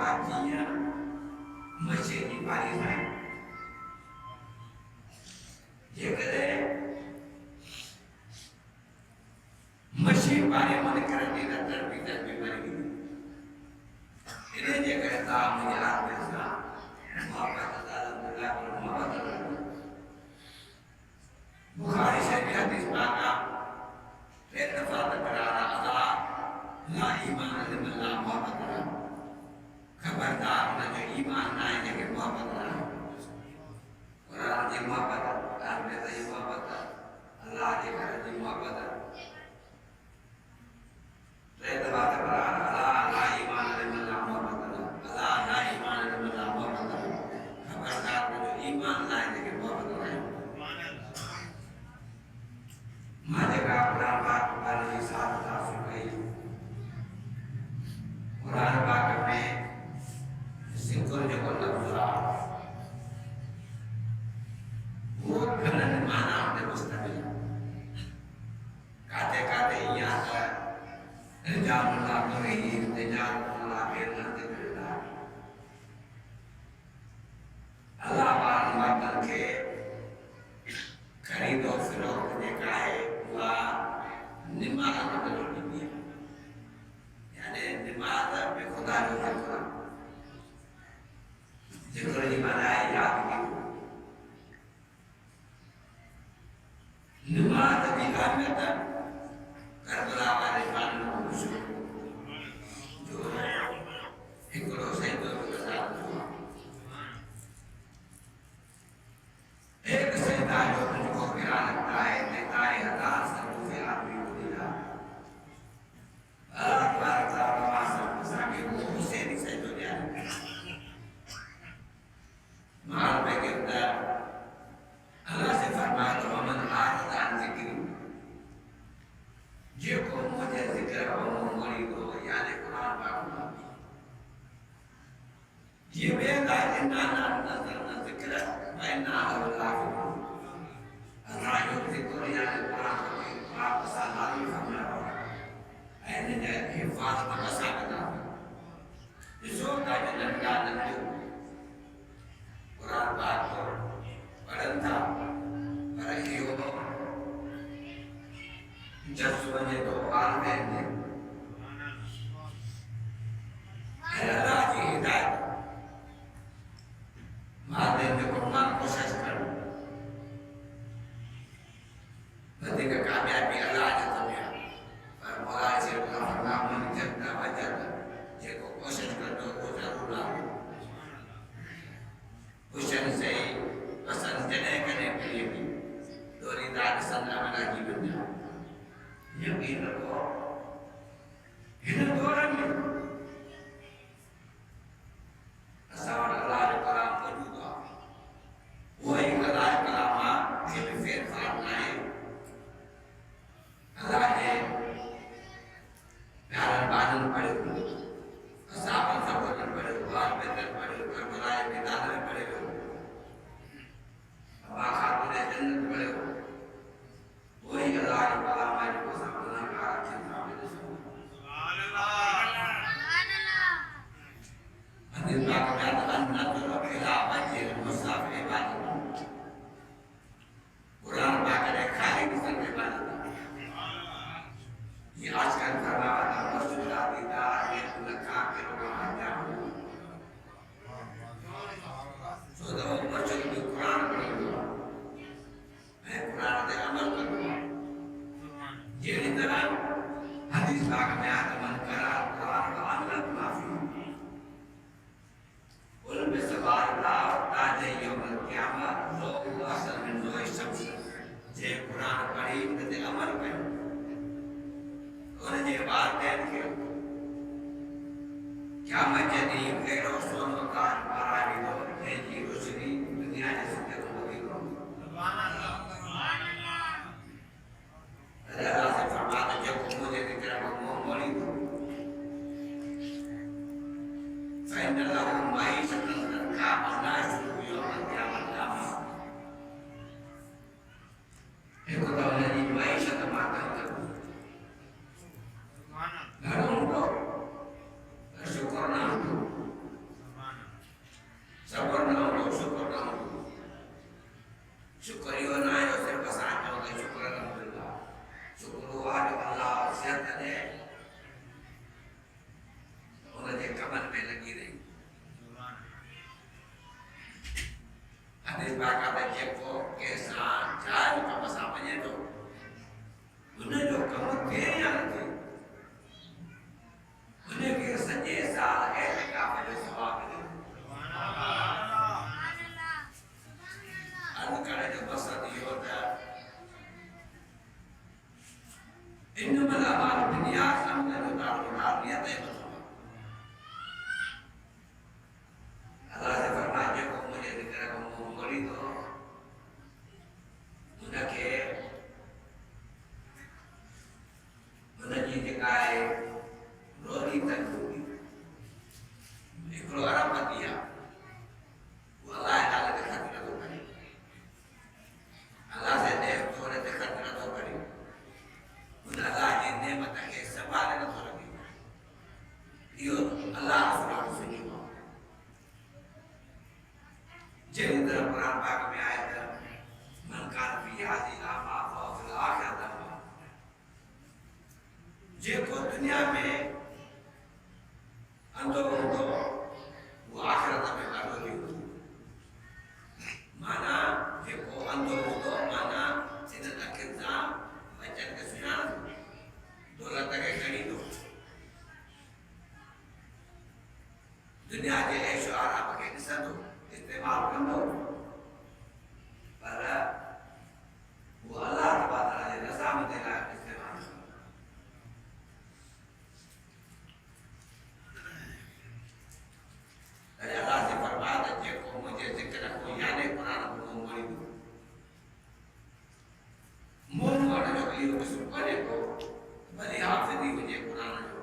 artinya masjid di Parisan. Dia kata masjid Parisan kerana dia terbit bagi. Ini dia kata menjelaskan muhabbah dalam belakang muhabbah. Bukhari Syarih hadis maka Retafat berara Allah la iman liman la muhabbah. Khabardar najo iman naik ke muhabbah. Orang yang muhabbah, orang yang muhabbah, Allah yang muhabbah. Retafat berara Allah la iman liman la muhabbah. Allah la iman liman la muhabbah. Khabardar najo iman naik ke muhabbah. Majaka berapa kali saat tersukai orang kami singkul jauh lebih buat kerana mana ada mustabil kata-kata ia ada jangan lagi jangan lagi nanti berita Allah makan ke karido firok dekai निमाता बदल दिया यानी निमाता पे खुदा जो है खुदा जिक्र निमाता है याद की निमाता भी काम में था करबला वाले पान में कुछ जो है एक लोग से दो लोग साथ हुआ एक से दाजो तुझको गिरा लगता है नेता है हताश से आदमी कदे उनके कमर में लगी रही हदीस बाकायदा जेको केसा जाल का मसा वञे थो उन जो कम थे या न थे उनखे सॼे साल एतिकाफ़ जो सवाबु मिले अर्ज़ करण जो मक़सदु इहो त इन्नमल अमालु बिन्नियात अमल जो दारोमदार नियत जे मथां अल्लाह जे फरमाए जेको मुंहिंजे ज़िक्र खां मुंहुं मोड़ी थो उनखे उनजी जेका आहे रोटी तकरूबी हिकिड़ो अरबती आहे वो अल्लाह जे नाले ते ख़र्च नथो करे अल्लाह जे तौर ते ख़र्च नथो करे उन अल्लाह जी नेमत खे संभाले नथो रखे इहो अल्लाह रसूल सुञो जहिड़ी तरह क़ुरान पाक में आहे त मन कान फी हाज़िही अमा फ़िल आख़िरत अमा जेको दुनिया में अंधो हूंदो वो आख़िरत में ॾाढो थी हूंदो माना जेको अंधो हूंदो माना सिधनि अखियुनि सां बचनि खे सुञाणंदो दौलत खे खणींदो दुनिया जे ऐशो आराम खे ॾिसंदो इस्तेमालु कंदो पर वो अल्लाह तबारक जे रज़ामत लाइ इस्तेमालु कंदो अल्लाह से फरमाया त जेको मुंहिंजे ज़िक्र को याने क़ुरान को मुंहुं मोड़ींदो मुंहुं मोड़ण जो इहो क़िस्म कोन्हे को भली हाफ़िज़ी हुजे क़ुरान जो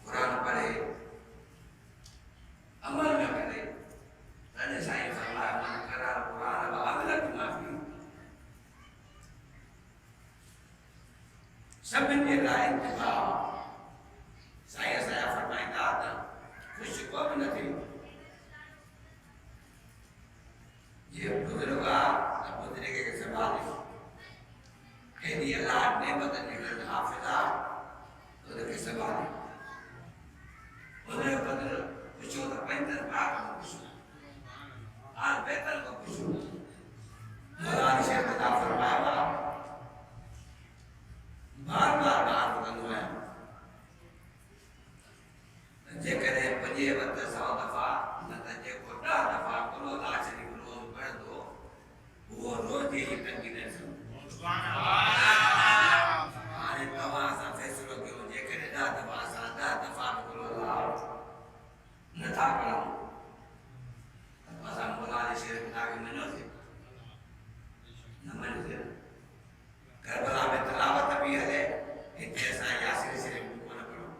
क़ुरान पढ़े अमल न करे तॾहिं साईं फरमाया मन करा क़ुरान व अदलक माफ़ी सभिनि जे लाइ इत्तिबा साईं असांजा फरमाईंदा त कुछ को भी न थी ये बुजुर्ग आ बुजुर्ग के सवाल है यदि अल्लाह ने बदल निकल हाफिजा तो के सवाल उन्हें बदल कुछ तो बेहतर बात कुछ आज बेहतर को कुछ मौलाना शेख का फरमाया बार बार बात करना है जेकर पंजे वक्त 100 दफ़ा न त जेको 10 दफ़ा कुल अल्लाह शरीफ रोज़ पढ़ंदो वो रोज़ जी तंगी न सुभान अल्लाह हाणे तव्हां सां फ़ैसिलो कयो जेकर 10 दफ़ा सां 10 दफ़ा कुल अल्लाह नथा पढ़ूं असां मौलाना शेख तव्हांखे मञोसीं न मञोसीं करबला में तिलावत बि हले हिते असां यासीन शरीफ कोन पढ़ूं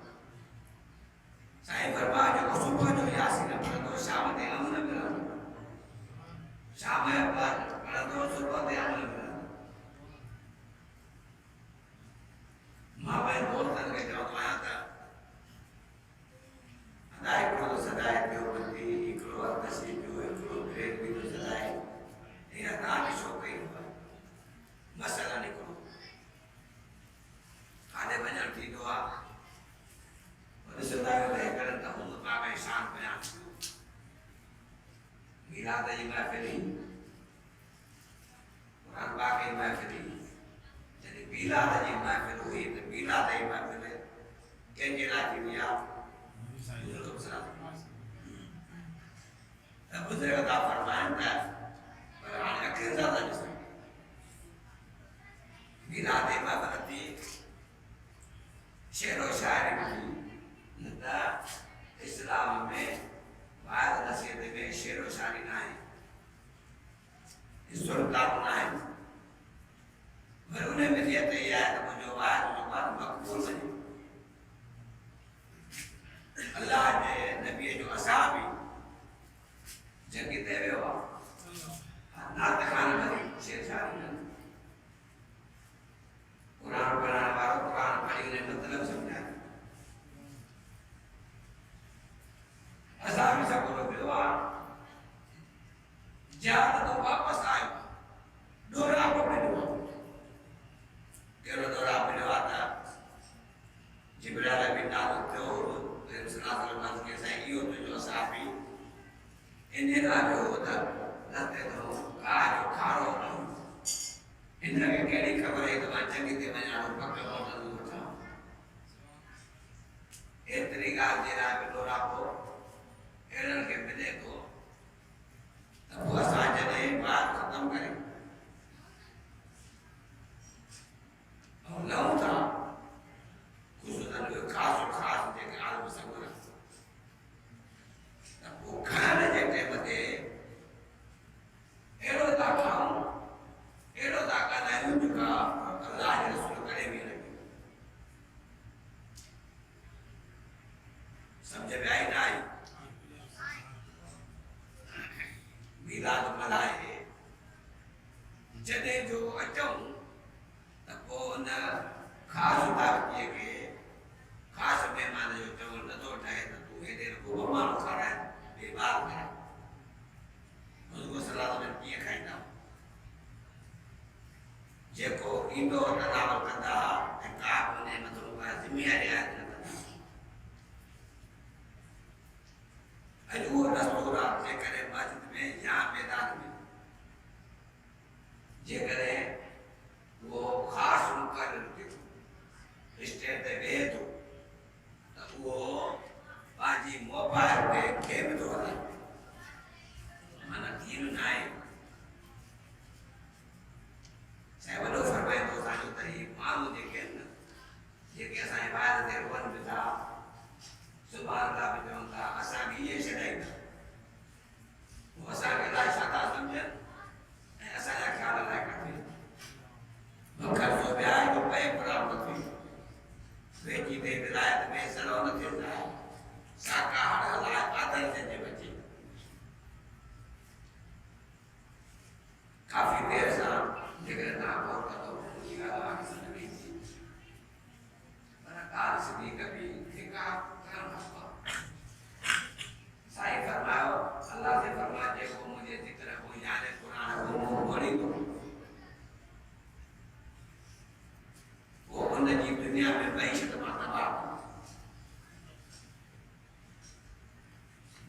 साईं फरमाया जो सुबह जो यासीन पढ़ंदो शाम ते अमल मिलंदो शाम जो पढ़ंदो सुबह ते अमल मिलंदो मां पंहिंजे दोस्तनि खे चवंदो आहियां त अदा हिकिड़ो सदाए पियो बंदी हिकिड़ो अरदशी पियो हिकिड़ो ब्रेक बि थो सदाए हीअं तव्हांखे छो कई मसइला निकिरो काॾे वञणु थींदो आहे शान बयान मिलाद जी महफिल कुरान पाक की महफिल जॾहिं मिलाद जी महफिल हुई त मिलाद जी महफिल कंहिंजे लाइ थी हुई आहे त बुज़ुर्ग था फरमाइनि त पर हाणे अखियुनि सां था ॾिसनि मिलाद जी महफिल थी शेरो शाइरी बि थी न त इस्लाम में वायद नसीहत में शेरो शायरी न आहे सुरतार न आहे पर उन में नियत इहा आहे त मुंहिंजो वायद जो बात मक़बूल वञे अल्लाह जे नबीअ जो असहाबी जंग ते वियो आहे नात खान वरी शेर शायरी न क़ुरान पढ़ण वारो क़ुरान पढ़ी उन मतिलब सम्झाए असां बि सभु पियो आहे जहाज तो वापसि आयो ॾोरापो मिलियो कहिड़ो ॾोरापो मिलियो उन खास उतार किए के खास मेहमान जो चवण नथो ठाहे त तूं हेॾे को माण्हू खाराए ॿिए ॿार खाराए हुनखो सलाह में कीअं खाईंदा जेको ईंदो तनावल कंदा ऐं का बि हुन मथां का ज़िमेवारी आहे न कंदा अॼु उहो दस्तूर आहे जेकॾहिं मस्जिद में या मैदान में जेकॾहिं वो ख़ासि मुक़ररु थियो स्टेज ते वेहे थो त उहो पंहिंजी मोबाइल ते गेम थो हलाए माना दीन न आहे साईं वॾो फरमाए थो असांजो त ही माण्हू जेके आहिनि न जेके असांजे ॿाहिरि ते रोअनि बि था सुभाणे अल्लाह बि चवनि था असांखे इहे छॾाईंदा उहो असांखे अलाए छा था सम्झनि ऐं असांजा ख़्याल अलाए किथे मखर जो ब्याज जो पए ख़राब न थी वेची ते विलायत में सड़ो न थींदा साका हाड़ हलाए आदर जंहिंजे बचे काफ़ी देर सां जेकॾहिं तव्हां गौर कंदो मुंहिंजी ॻाल्हि आहे सम्झ में ईंदी पर ॻाल्हि सिधी कबी जेका करणु खपे साईं फरमायो अल्लाह से फरमाए जेको मुंहिंजे ज़िक्र को याने क़ुर को मुंहुं मोड़ींदो वो उनजी दुनिया में मईशत मां तबाह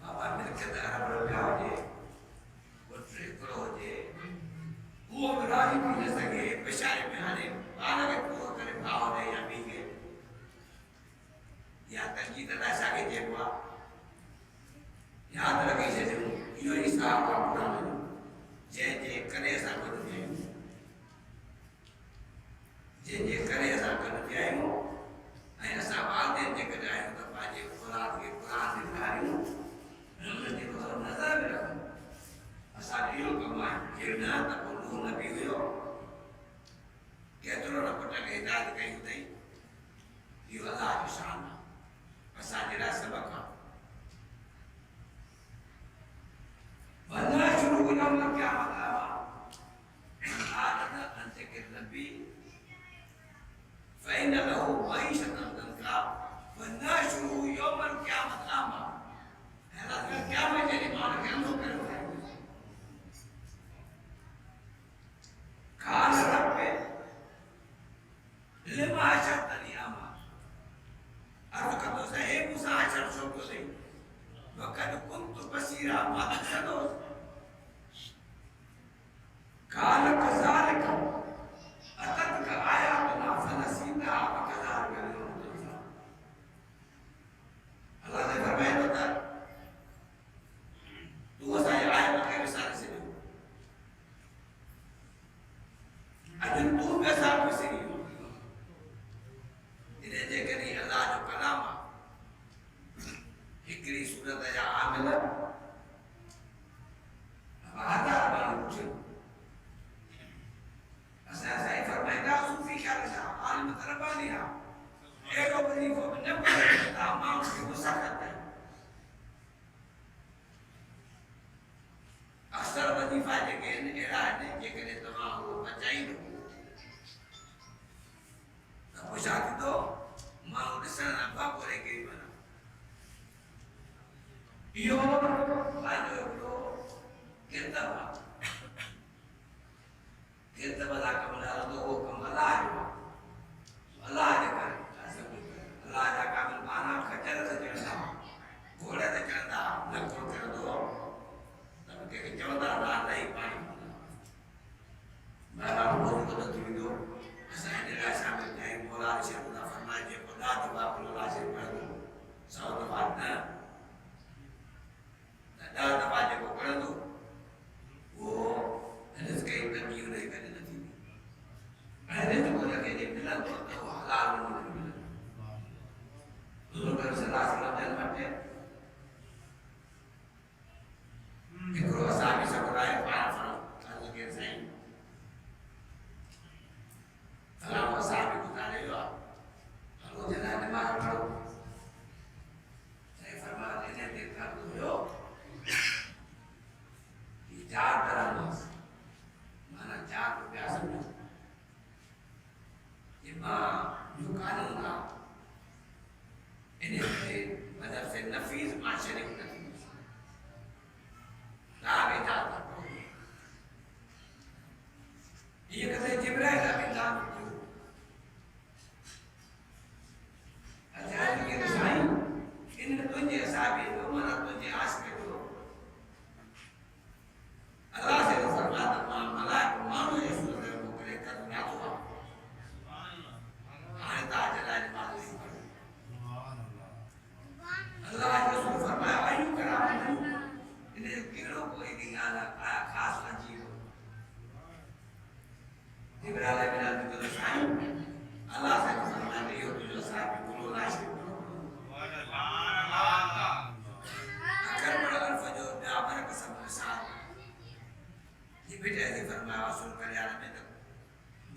बाबा मिल्कियत अरब रुपया हुजे पुट हिकिड़ो हुजे उहो बि राज़ी थी न सघे पेशारे में हाणे ॿार खे पूरो करे भाउ ॾे या पीउ खे या तंगी त असांखे चइबो आहे यादि रखी छॾियो इहो ई हिसाब आहे क़ुर जो जंहिंजे करे असां गॾु थिया आहियूं जंहिंजे करे असां गॾु थिया आहियूं ऐं असां वालदेन जे गॾु आहियूं त पंहिंजे औलाद खे क़ुर ॾेखारियूं उन्हनि जे मथां नज़र बि रखूं असांजो इहो कमु आहे जे न त पोइ नूह नबी हुयो केतिरो न पुट खे हिदायत कयूं अथई इहो अलाह जो शान आहे असांजे लाइ सबक़ु आहे वञणु शुरू कयूं न क्या मतिलबु आहे अंत के नबी फ़ैन लहू मईशतन दंका वन्नशरु यौमल क़यामत आमा अल्लाह के क़यामत जे ईमान खे अंधो कयो है काल रब लिमा शतनी आमा अर्ज़ कंदो हे मूसा अचण छो पियो अथई वक़द कुंतु बसीरा मां ॾिसंदो काल कज़ालिक अततक आयातुना फनसीनाहा वकज़ालिक अल-यौम तुनसा अल्लाह ने फरमायो त तूं असांजे आयत खे विसारे छॾियो अॼु तूं बि असां विसरी वियो इन जे करे अल्लाह जो कलाम आहे हिकिड़ी सूरत जा आमिल हज़ार माण्हू पुछियो असां साईं फरमाईंदा सूफ़ी ख़्याल छा आलिम तरबानी आहे अहिड़ो वज़ीफ़ो बि न पढ़े तव्हां माण्हू खे मुसाफ़िर कयो अक्सर वज़ीफ़ा जेके आहिनि अहिड़ा आहिनि जेकॾहिं तव्हां उहो बचाईंदो त पोइ छा थींदो माण्हू ॾिसण लाइ बाबोरे किरी वञो इहो पंहिंजो हिकिड़ो किरतब आहे किरतब जा कमु हलंदो उहो कमु अलाह जो आहे अलाह जे करे अलाह जा कामिल माना खचर ते चढ़ंदा घोड़े ते चढ़ंदा लखो चढ़ंदो त कंहिंखे चवंदा अलाह अलाही पाणी बहरहाल उहो बि थी वेंदो असां हिन लाइ शामिल थिया आहियूं मौला शहूदा फरमाए जेको ॾह दफ़ा अल्लाह शरीफ़ पढ़ंदो 100 दफ़ा न त 10 दफ़ा जेको पढ़ंदो उहो रिज़्क़ जी तंगी हुन खे कॾहिं न थींदी ऐं रिज़्क़ हुनखे जे मिलंदो त उहो हलाल नमूने मिलंदो हुज़ूर सल्लल्लाहु अलैहि वसल्लम जन वटि हिकिड़ो असांजी समुदाय पाण सां अर्ज़ु कयो साईं फलाणो असां बि गुज़ारे वियो आहे हलो जना नमाज़ पढ़ो साईं फरमायो इन ते फ़र्ज़ु हुयो कि 4 तरह माना 4 रुपया समझो ये जो कानून था इन्हें मतलब से नफीस माशरे की नफीस राबे जाता ये कहते जिब्राइल राबे जाता अच्छा ये साईं इन्हें तुझे साबे जो मना तुझे आस्के जो अल्लाह से फरमाता मलाइक मानो ये सूरत को करे कर ना तो आने ताज लाज माल अल्लाह के रसूल फरमाया आयु कराम इन्हें कीड़ों को एक गाना खास अजीब जिब्राइल बिना तो साईं अल्लाह से फरमाया यो जो साहब को लाश अगर बड़ा फजर में आपने कसम के साथ ये बेटा ऐसे फरमाया रसूल कल्याण में तक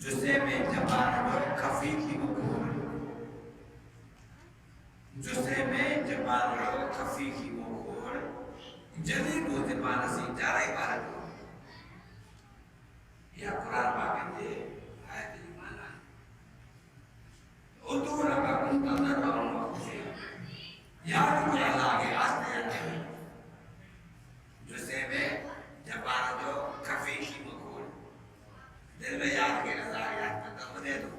जुस्से में जबान और खफी की मुकुर जुस्से में जबान और खफी की मुकुर जली दो जबान से जारे बारक या कुरान पाक में आयत की माना उर्दू रखा अंदर रहूंगा से याद को अल्लाह के आस्ते जुस्से में जबान जो खफी की मुकुर दिल में याद के रजा याद में दम दे दो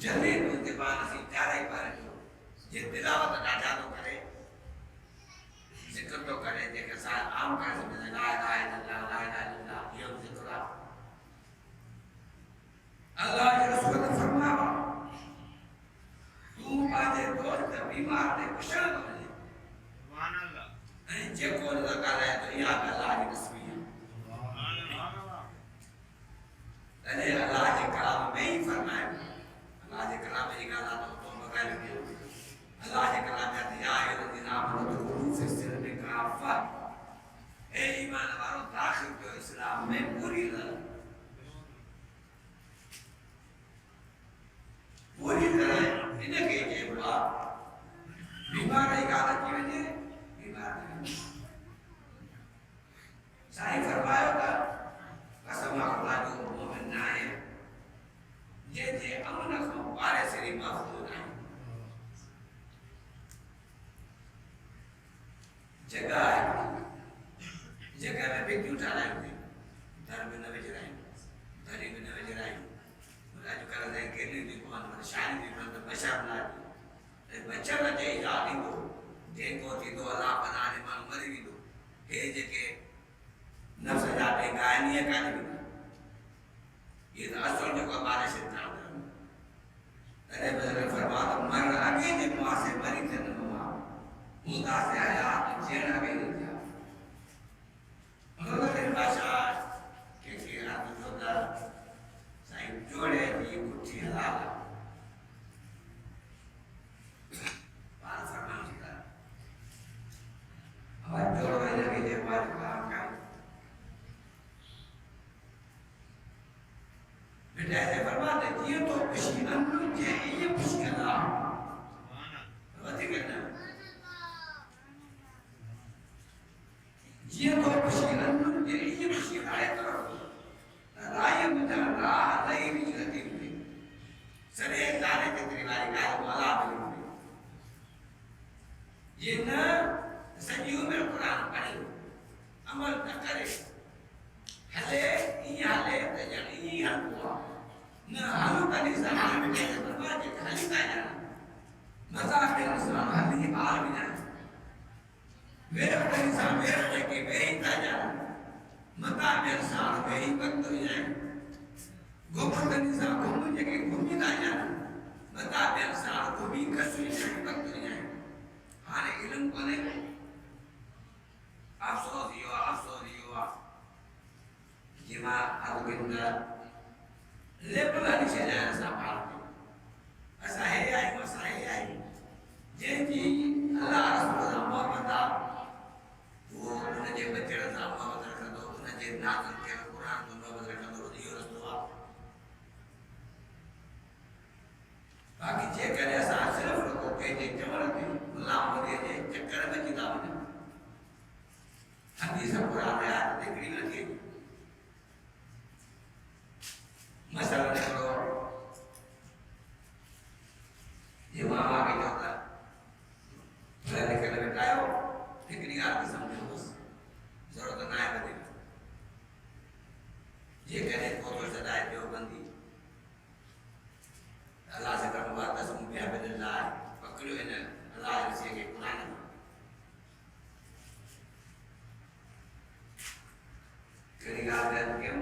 जल्दी उनके बाद से चारे पर ये तिलावत डाटा तो करे जिक्र तो करे देखे साथ आम का समझ ला इलाहा इल्लल्लाह ला इलाहा इल्लल्लाह ये जिक्र अल्लाह के रसूल ने फरमाया तू बाजे दोस्त बीमार ने कुशल बने सुभान अल्लाह जे को लगा रहा है तो या अल्लाह की तस्बीह सुभान अल्लाह अरे अल्लाह के कलाम में ही फरमाया अल्लाह के कलाम में गाना तो बगैर के अल्लाह के कलाम में आती है अय्युहल्लज़ीना आमनू दुखूलू फी सिल्मी काफ़ा ए ईमान वालों दाखिल हो इस्लाम में पूरी तरह इन्हें के बुला बीमार है गाना की वजह बीमार है साईं फरमाया था कसम अल्लाह जो मोमिन ना है जे अमन को बारे से महफूज है जगह में व्यक्ति उठा रहे हैं धर्म में न बेच रहे हैं धरी में न बेच रहे हैं आज कर रहे हैं केली दी को मन शान दी मन बशा बना दी बच्चा का जे जानी दो जे को थी दो अल्लाह बनाने मन मरी भी दो हे जे के नफ्स जाते गायनी है कानी भी ये तो असल जो को बारे से था अरे बजर फरमाता मर आगे जे मां से मरी थे न मां मुदा से आया जेना भी नहीं था अल्लाह के भाषा के रात जोदा साईं जोड़े ये कुछ हलाल बात फरमाता अब जोड़े लगे जे बात काम का बेटा ऐसे फरमाते ये तो खुशी अंदर जे ये खुशी अल्लाह सुभान अल्लाह बात करना ये तो खुशी अंदर जे ये खुशी आए तो राय में राह नहीं भी रहती हुई सरे जाने के त्रिवारी का वाला भी ये न सजीव में कुरान पढ़े अमल न करे हले तो जानी ये हुआ न हालू का निशान में कैसे बर्बाद के खाली का जाना मजा के निशान हाली बाहर भी जाना मेरे का निशान मेरे के मेरे का जाना मता मेरे साथ मेरी वक्त हो जाए गोबर का निशान घूमने जगह घूमी ना जाना मता मेरे साथ घूमी कसुई जाए वक्त हो जाए हाने इल्म को नहीं अफसोस यो ये मां अगुंदा लेबला निशे जाए सापाल ऐसा है आई जे जी अल्लाह रसूल मोहम्मद वो उनके बच्चे का मोहम्मद रखा दो उनके नाज़िल के कुरान को मोहम्मद रखा दो ये रसूल बाकी जे करे ऐसा सिर्फ लोगों के जे जमल के गुलाम हो दे चक्कर में किताब में हदीस कुरान में आयत देखी लगी सदाए देवबंदी अल्लाह से करवा तस्म बिया बिल्लाह पकड़ो इन अल्लाह से के कुरान करिया कर क्यों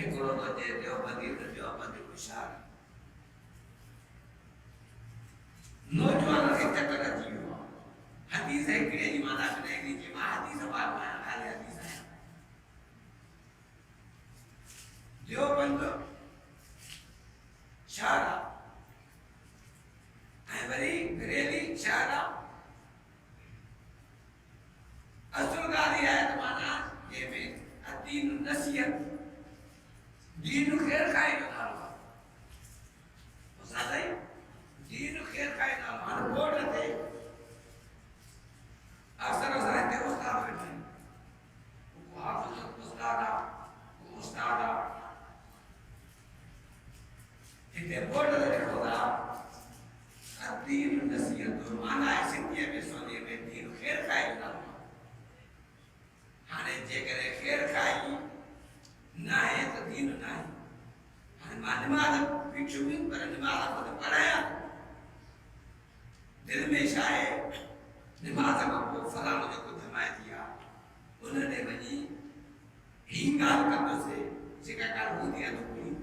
एकड़ो तो जे देवबंदी खुशाल नौजवान के चक्कर जीव हदीस है कि ये माना नहीं कि मां हदीस बात में खाली हदीस है देवबंद शारा है बड़ी घरेली शारा असल गाली है तो माना ये में दीन नसीहत दीन खैर खाए ना वो ज्यादा ही दीन खैर खाए ना मान बोल रहे अक्सर रहते उस्ताद बैठे वो हाफिज उस्तादा इतने बोल रहे होगा दीन नसीहत तो माना है सिंधिया में सोने में दीन खैर खाए ना हाने जे करे खैर खाई ना है तो दीन ना है हाने नमाज भिक्षुविन पर नमाज को पढ़ाया दिल में शाये नमाज को फला मुझे को धमाया दिया उन्होंने बनी हिंगाल करने से जिकाकार हो दिया तो कोई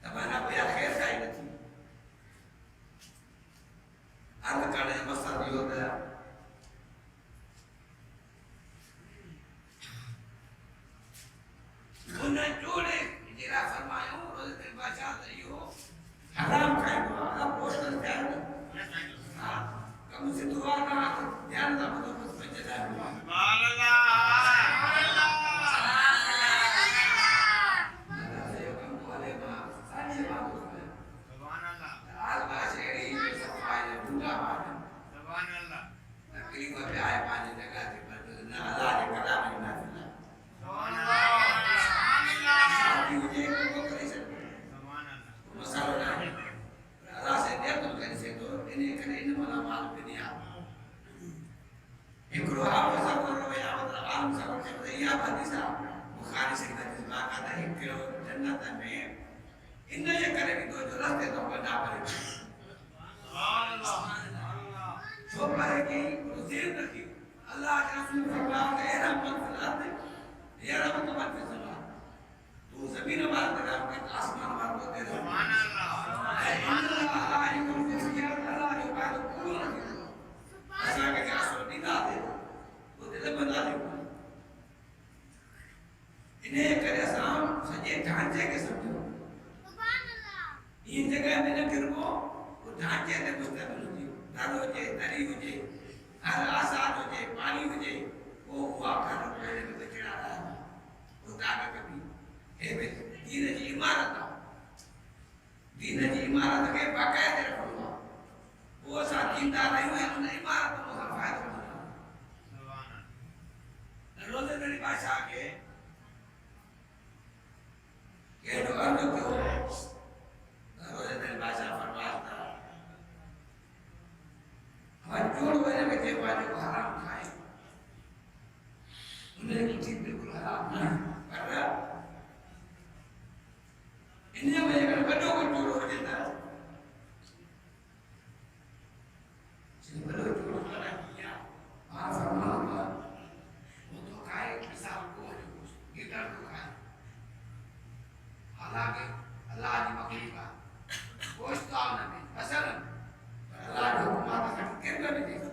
तबाना कोई खैर खाई नहीं अर्ध करने मसल दियो गया उन्हें जोड़े जरा फरमाया रोज़ दिन बाजार रहियो हराम खाएगा हराम पोषण ध्यान हाँ कम से दुआ ना ध्यान ना मतलब बस बच्चे जाए सुभान अल्लाह सुभान अल्लाह आज बाशेरी सफाई बुला बात सुभान अल्लाह नकली को पे आए पानी लगा दे पर ना अल्लाह के कलाम में ना सुभान अल्लाह मुझे को करे से सुभान अल्लाह मसाला ना अल्लाह से देर तो करे से तो इन्हें करे इन वाला माल पे नहीं आ एकरो आप सब करो या मतलब आम सब के या हदीसा बुखारी से हदीस में आता है कि जन्नत में इन्हें ये करे कि तो जो रास्ते तो बना पड़े सुभान अल्लाह जो पढ़े कि ज़ेन रखी अल्लाह के रसूल फरमाते हैं रहमत फलाते या रहमत फलाते तो जमीन बात करा के आसमान बात होते सुभान अल्लाह अल्लाह ये को सिया अल्लाह जो बात पूरा ऐसा के आसमान दिखा दे वो दिल बना दे इन्हें करे साम सजे ढांचे के समझो सुभान अल्लाह इन जगह में न करबो वो ढांचे ते मुस्तकबिल हो दादो जे तरी हो जे हर आसाद हो जे पानी हो जे वो हुआ कर पहले में चढ़ा रहा वो दागा कभी ए में दीन जी इमारत के बाकायदे रखो वो सा जिंदा नहीं हुए उन इमारत को फायदा होना सुभान अल्लाह रोज़े मेरी भाषा के जो अर्थ क्यों रोज़े मेरी भाषा फरमाता हमारे जोड़ वाले में जो हराम खाए उन्हें की चीज बिल्कुल हराम नहीं कर रहा इन्हें में अगर बड़ों को जोड़ हो जाता है जिन बड़ों को जोड़ करना किया वहाँ फरमाऊंगा वो तो खाए मिसाल को गिटार को खाए हालांकि अल्लाह की मखलूक गोश्त आना में असल अल्लाह के हुक्म का कितना भी देखो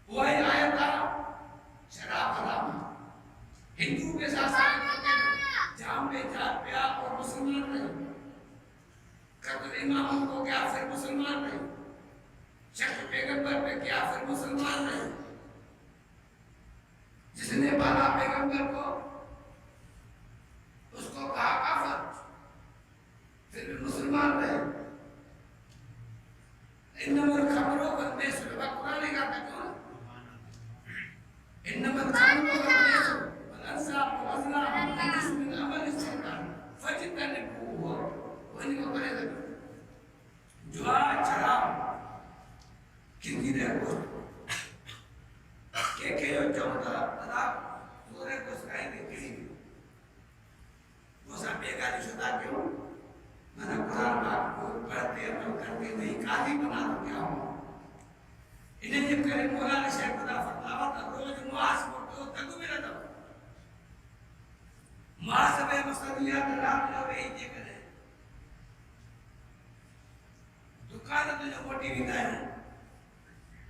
वो है आयत शराब हराम हिंदू के साथ जाम में जात प्या और मुसलमान नहीं कत्ल इमाम को क्या फिर मुसलमान नहीं शक पैगंबर पे क्या फिर मुसलमान नहीं जिसने मारा पैगंबर को उसको कहा काफिर फिर भी मुसलमान रहे इन्नमल खमरो वल मैसर कुरान का क्यों इन्नमल खमरो वल मैसर वल अंसाब वल अज़लाम रजिस मिन अमल शैतान फज्तनिबूहु वनी को करे जुआ शराब किंदी दे को के जो होता अदा सूर्य को स्काई देखी वो सब बेकारी शुदा क्यों मैंने कुरान पाक को पढ़ते अमल करते नहीं काजी बना तो क्या हो इन्हें जब करे मौलाना शेख खुदा फरमावा था रोज नमाज पढ़ो तक भी रहता महासभा मसलिया रात लवे ये करे दुकान तो जो मोटी विदा है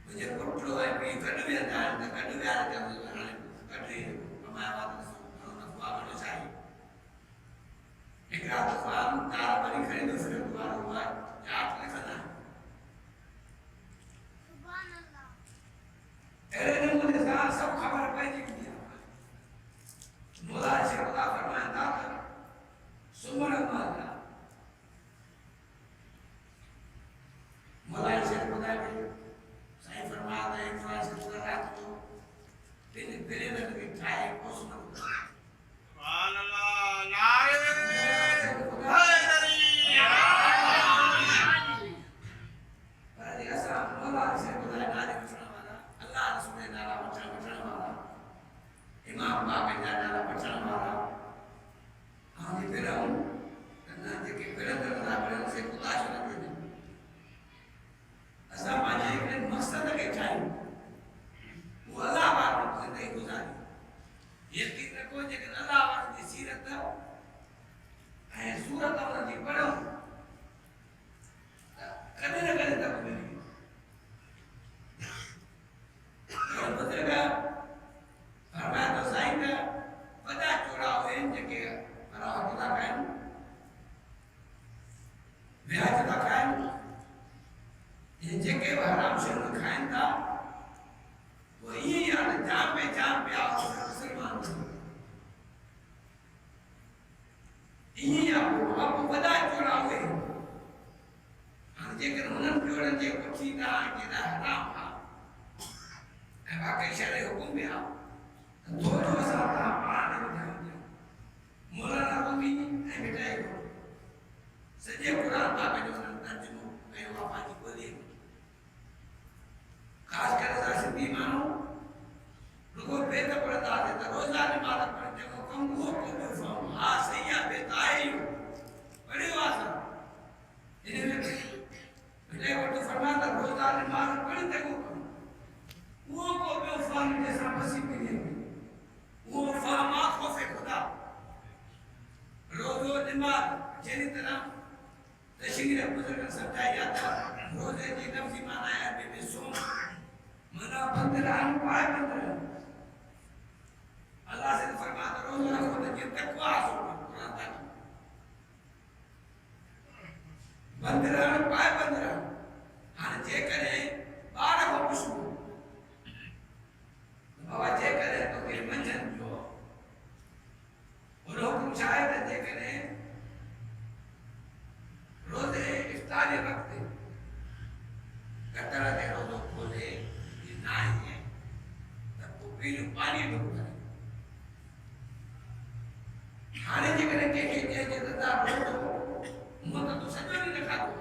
मुझे कोटलो है भी कड़ भी आता है कड़ भी आता है कड़ी हमारा बात सुनो ना बाबा चाहिए एक रात फार्म तार बड़ी खरीदो फिर दोबारा हुआ याद रखना सुभान अल्लाह अरे ने मुझे सब खबर पाई जी दिया मौला से खुदा फरमाता था सुमर माता मौला से खुदा के सही फरमाता है फ्रांस से खुदा रात को दिन पहले लगे चाय कोसना सुभान अल्लाह नारे इमाम बाबे नाला बचन वाला आदि फिरौन कन्ना जेके फिरंदर राबरन से खुदा शरण दे असा माने के मकसद के चाहिए वो अल्लाह बात जिंदगी गुजारी यकीन रखो जेके अल्लाह बात की सीरत है सूरत और जी पढ़ो कदे न कदे तक मिली और बदलगा फरमाया तो सही का पता चोरा हुए जगह पर खुदा खान ब्याज का खान ये जगह हराम से खान था वो ये यार जान पे आप मुसलमान ये आप पता चोरा हुए हम जगह उन्हें जोड़न जे कुछ ना के हराम था अब आके शरीय हुक्म में आओ दो साल पाने में मौलाना रूमी है बेटा को सजे कुरान बाबे जो तर्जुमो मैं वापा जी बोले खास कर सिंधी मानो रुको बेत पढ़ता है तो रोजाना नमाज पढ़ते को कम वो को फहम हां सही है बेताई बड़ी बात है इन्हें बेटे को तो फरमाता रोजाना नमाज पढ़ते को वो को बेफहम जैसा मसीह के लिए वो फहमा खौफ खुदा रोज़ो दिमाग जेरी तरह तशरीह बुजुर्ग समझाया जाता रोज़े की लफ्ज़ी माना है अरबी में सोम मना बंदरान पाए बंदरान अल्लाह से फरमाता रोज़ो रखो तो जिन तकवा हासिल करो कुरान ताली बंदरान पाए बंदरान हाँ जे करे बारह को पुष्पो बाबा जे करे तो फिर मंजन जो और हुक्म शायद जे करे रोजे इफ्तार वक्त कतरा दे रोजो खोले ये नहीं है तब वो फिर पानी डूब करे खाने जे करे के दादा रोजो मुझे तो सजो नहीं रखा दो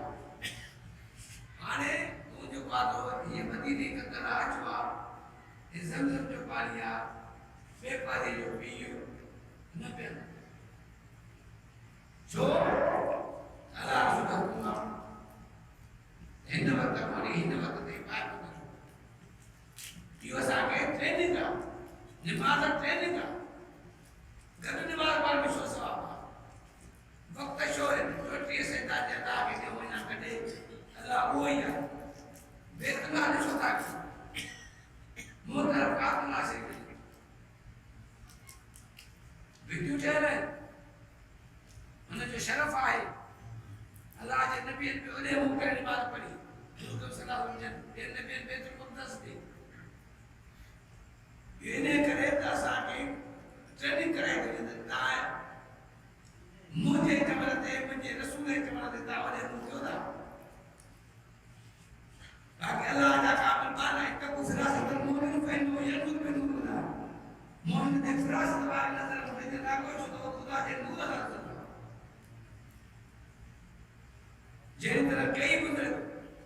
खाने तू जो बात हो ये मदीने का कतरा आजवा ये ज़मज़म जो पालिया बेपारी जो पियो न पिया जो अल्लाह सुबह कुमा हिंद वक्त हमारी हिंद वक्त दे पाए यो साके ट्रेनिंग का नमाज ट्रेनिंग का घर नमाज पर विश्वास आवा वक्त शोर रोटी से दादा के जो ना कटे अल्लाह वो या बेतना ने सोता मोटर काटना से वीडियो चले उन्हें जो शरफ आए अल्लाह के नबी पे उन्हें मुकर नमाज पढ़ी तो सलाम जन ये नबी बेतुल मुक़द्दस दे ये ने करे दासा के ट्रेनिंग कराए थे ना मुझे जबरते मुझे रसूल जबरते दावत मुझे दा बाकी अल्लाह का काबिल बाना एक को फिरासत मोमिन फैन वो यनूर में नूर दा मोमिन ने फिरासत वाली नजर मुझे ना कोई तो खुदा के नूर दा जेरी तरह कई बुजुर्ग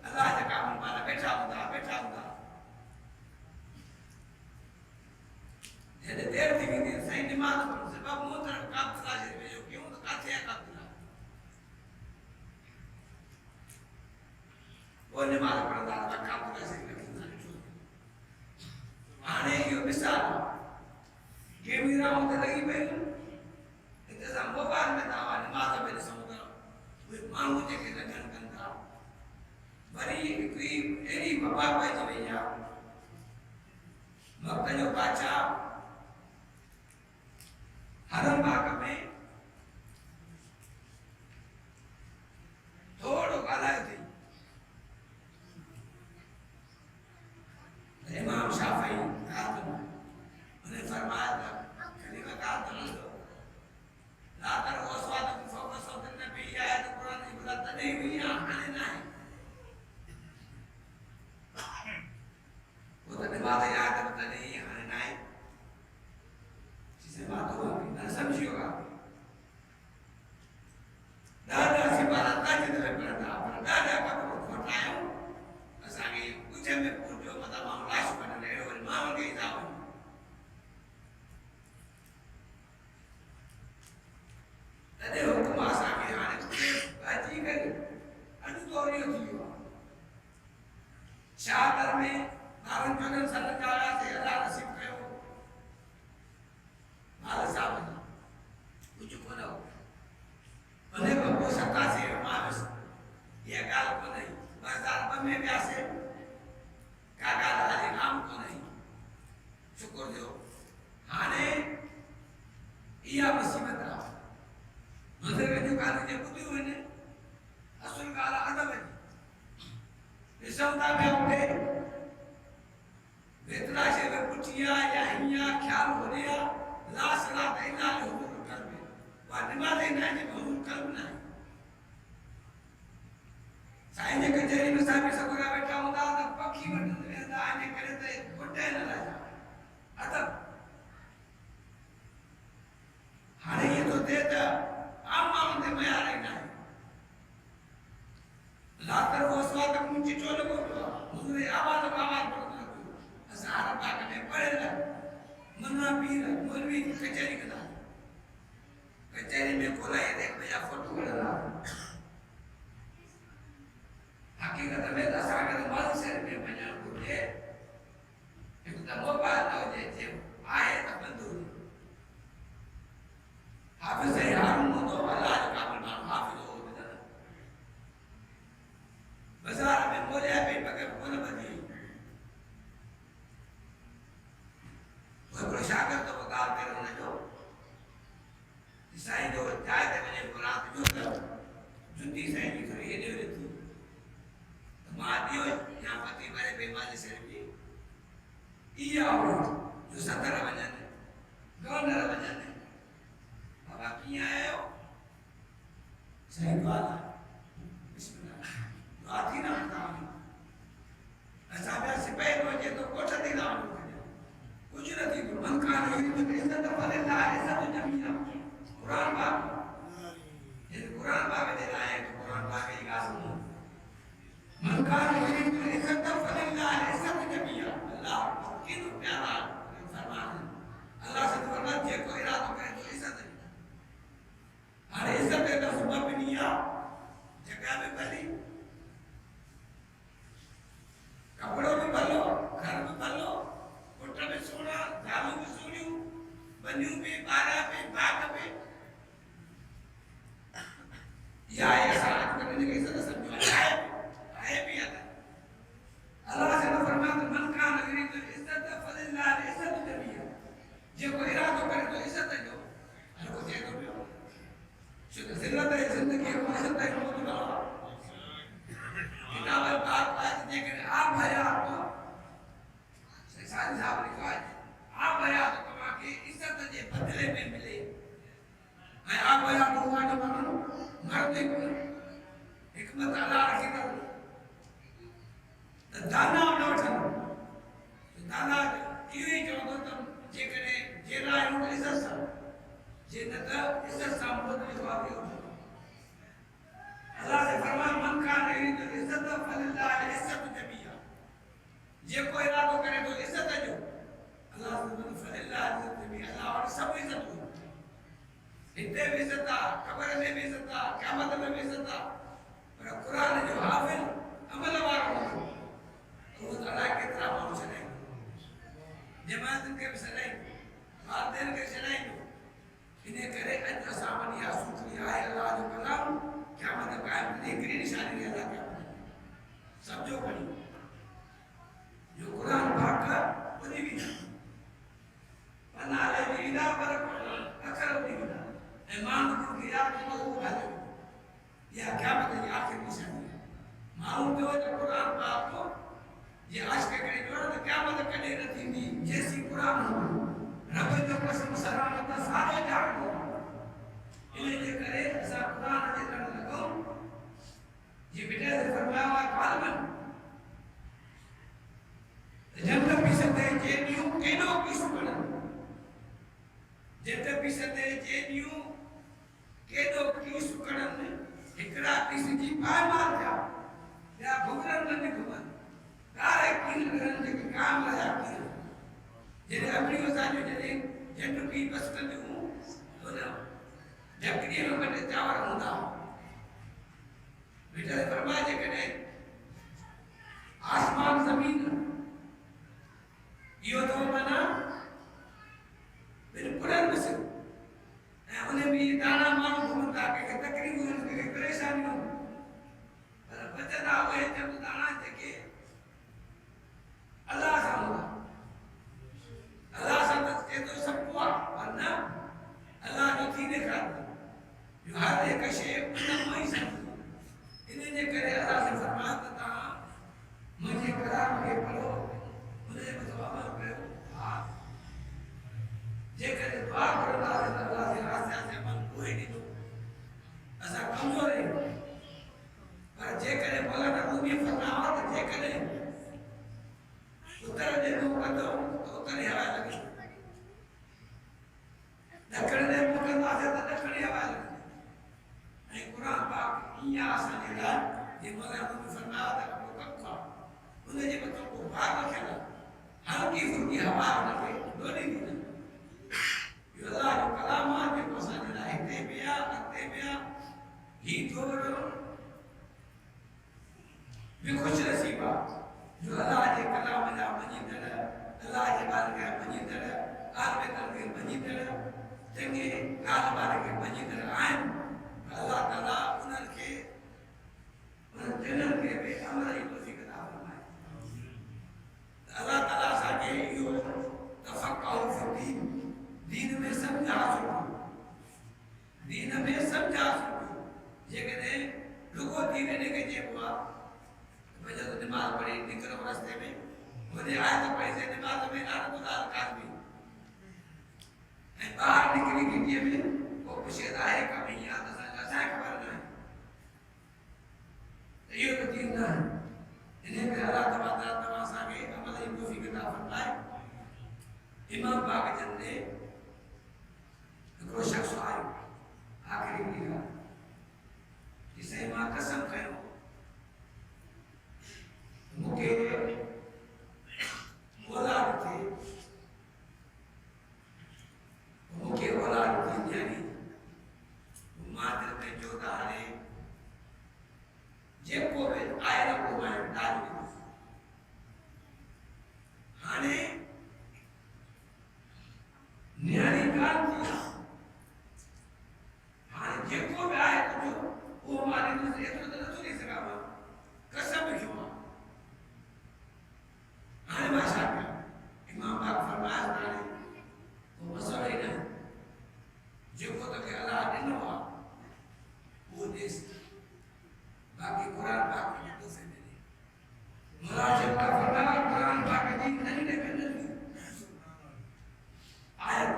अल्लाह का काबिल बाना बैठा होता मिसाल के मीरा होते लगी पे इते सा मोबाइल में दावा नमाज में समुद्र वे मानू जेके लगन कंदा वरी कोई एडी बाबा पाई जवेया वक्त जो बादशाह हरम बाग में थोड़ो ॻाल्हायो थी इमाम शाफी उन्हें फरमाया था कलीमा का तमन्नो ला तरो अस्वादकुम फौका सौतिन नबी आयत कुरान की बुला तने हुई आने ना है वो तो नमाज याद तने ही आने ना है जिसे बात हो ना समझिएगा दादा से बात का जितने पढ़ता पर दादा का तो खोटायो असांगे कुछ में पूछो मतलब हम लाश बन रहे और मां के हिसाब तदे हुकुम असांगे हाने बाजी करे अनु तोरियो थियो शादर में नारन जगन सल्लल्लाहु अलैहि अल्लाह नसीब कयो माला साहब कुछ को ना उन्हें को सत्ता से मावस ये गाल को नहीं बाजार में व्यासे काका दादी नाम को नहीं शुक्र जो हाने इया मुसीबत आ मंदिर में जो काले जे बुद्धि हुए ने असल काला अदब है विसवता में उठे बेतरा से वे पुटिया या हिया ख्याल हो गया ला सला इला हुजूर कर में वाजिबा दे ना जे हुजूर कर ना साईं जे कचहरी में साहब सगुरा बैठा होता तो पक्षी वटन वेंदा आने करे तो कोटे न राजा अदब हाणे ये तो दे त आम माण्हुनि ते मयार ई नाहे लातर वो स्वाद मुंहिंजी चोल को हुजूर आवाज़ पढ़ंदा असां हर बाग में पढ़ियल मन्ना पीर मौलवी कचहरी कंदा कचहरी में खोलाए देख भैया फोटो कढंदा हकीकत में असांखे त माल शहर में वञणु घुरिजे हिकु त मोबाइल न हुजे जे आहे त बंदि हुजे हाफ़िज़ हारून हूंदो अलाह जो क़ाबिल माण्हू हाफ़िज़ हो ॿुधंदा बाज़ार में मोलिया पई बग़ैर कोन ॿधी हिकिड़ो शागिर्द बि ॻाल्हि करे हुनजो साईं जो जाइ ते वञे पोइ राति जो त जुती साईं जी थोरी हेॾे होॾे थी मां दियो या पति मारे बेमानी से भी इया हो जो सतर वजन गवर्नर वजन बाबा की आए हो सही बात बिस्मिल्लाह आती ना काम ऐसा भी सिपाही को जे तो कोठा दी ना कुछ न थी तो मन का नहीं तो इज्जत वाले ला ऐसा तो जमीन कुरान बाग ये कुरान बाग दे रहा है तो कुरान बाग की गास मन का नहीं तो इज्जत वाले ला ऐसा तो जमीन अल्लाह किन प्यारा फरमान अल्लाह से फरमान जे कोई इरादा करे तो इज्जत अरे इज्जत का सुबह भी नहीं आ जगह में भली कपड़ों में भलो घर में भलो कोठ में सोना जालू में सोनियो बनियों में बारा में बाग में या ऐसा करने की इज्जत समझो आए भी आता अल्लाह से फरमान मन का नगरी तो इज्जत फलिल्लाह इज्जत जमीया जे कोई इरादा करे तो इज्जत जो हर को जे तो शुद्ध जिल्लत है जिंदगी को इज्जत है को तो किताब बात बात जे करे आप भया तो सारी साहब ने कहा आप भया तो कमा के इज्जत जे बदले में मिले मैं आप भया तो हुआ जो मानो मरते को हिकमत अल्लाह रखी कर दाना उठन दाना इवे जो तो जे करे जे राय उन इज्जत सा जे न त इज्जत सा मत जवाब दियो अल्लाह से फरमान मन का नहीं तो इज्जत फलिल्लाह इज्जत जमीया जे कोई इरादो करे तो इज्जत जो अल्लाह से मन फलिल्लाह इज्जत जमीया अल्लाह और सब इज्जत हो इतने भी इज्जत कब्र में भी इज्जत क़यामत में भी इज्जत पर कुरान जो हाफिज अमल वाला हो तो अल्लाह के तरह पहुंच नहीं जमातन के सदाई वालदेन के सदाई इन्हें करे अज असामन या सूत्री आए अल्लाह जो कलाम क्या मतलब कायम निकरी निशानी है अल्लाह क्या समझो पड़ी जो कुरान पाक का उन्हीं भी पन्ना ले विदा पर अक्सर उन्हीं भी ईमान को किया कि वो भाले या क्या मतलब ये आखिर निशानी है मालूम जो है कुरान पाक को ये आज के करे जो है क्या मतलब कने नहीं थी जैसी कुरान हो रब जो कसम सलामत सारे जान को इन्हें जे करे ऐसा कुरान जे करण लगो ये बेटा से फरमाया हुआ कालमन जब पिसते जे न्यू केनो पिसकण जब पिसते जे न्यू केनो पिसकण एकरा पिस जी पाए मार जा या भुगरन न निकमन कारे किन करन जे काम लगा किया जे अपनी वसाने जे जब की बस कर दूं तो ना जब कि लोग ने चावर होता बेटा ने फरमाया जे कने आसमान जमीन यो तो मना बिल्कुल बस उन्हें भी दाना मानो घूमता के तकलीफ उनके परेशानी हो पर बचना हुए जब दाना देके अल्लाह सा होगा अल्लाह सा के तो सब हुआ वरना अल्लाह जो थी देखा जो हर एक शे उन्हें सब इन्हें जे करे अल्लाह से फरमाया था मुझे कलाम के पढ़ो उन्हें बतावा करो हां जे करे दुआ करो अल्लाह से रास्ते से मन कोई नहीं दो ऐसा कमजोर है पर जे करे बोला ना वो भी फरमावा तो जे करे उतर दे दो कदो उतर हवा लगे दखण दे मुकद्दा से दखण हवा लगे नहीं कुरान पाक इया आसान है ये मगर वो फरमाया था को कक्का उन्हें जे बतो को भाग खेला हल्की फुल्की हवा लगे डोली दी यो अल्लाह जो कलाम के पसंद है ते बिया ही थोरो भी खुश नसीबा जो अल्लाह के कलाम जा मनी तरह अल्लाह के बारे के मनी तरह आल में कर के मनी तरह चंगे काल बारे के मनी तरह आए अल्लाह ताला उनन के उन जनन के बे अमर ही तौफीक अता फरमाए अल्लाह ताला सा के यो तफक्कुर फी दीन में समझा सको दीन में समझा सको जे कने लोगो दीन ने के जे हुआ वजह तो नमाज पढ़ी निकलो रास्ते में मुझे आया तो पैसे नमाज में ना गुजार काफी बाहर निकली की ये में वो पुछेदा है कभी याद असा खबर ना ये तो दिन ना इन्हें के अल्लाह तबासा के अमल ही तौफीक अता फरमाए इमाम बागजन ने को शख्स आयो आखिरी मीरा जिसे मां कसम कयो मुके औलाद थे मुके औलाद थी यानी मात्र में जो दारे जेको बे आए ना को मैं डाल हाने न्यारी कान थी हाने जेको बे आए तो वो मारे दूसरे तो नहीं सका कसम क्यों हाने माशाअल्लाह इमाम बाग फरमाया था वो मसला ही ना जेको तो के अल्लाह ने नवा वो देश बाकी कुरान पाक में तो से नहीं मुराद का फरमाया कुरान पाक की नहीं ने बदल आयत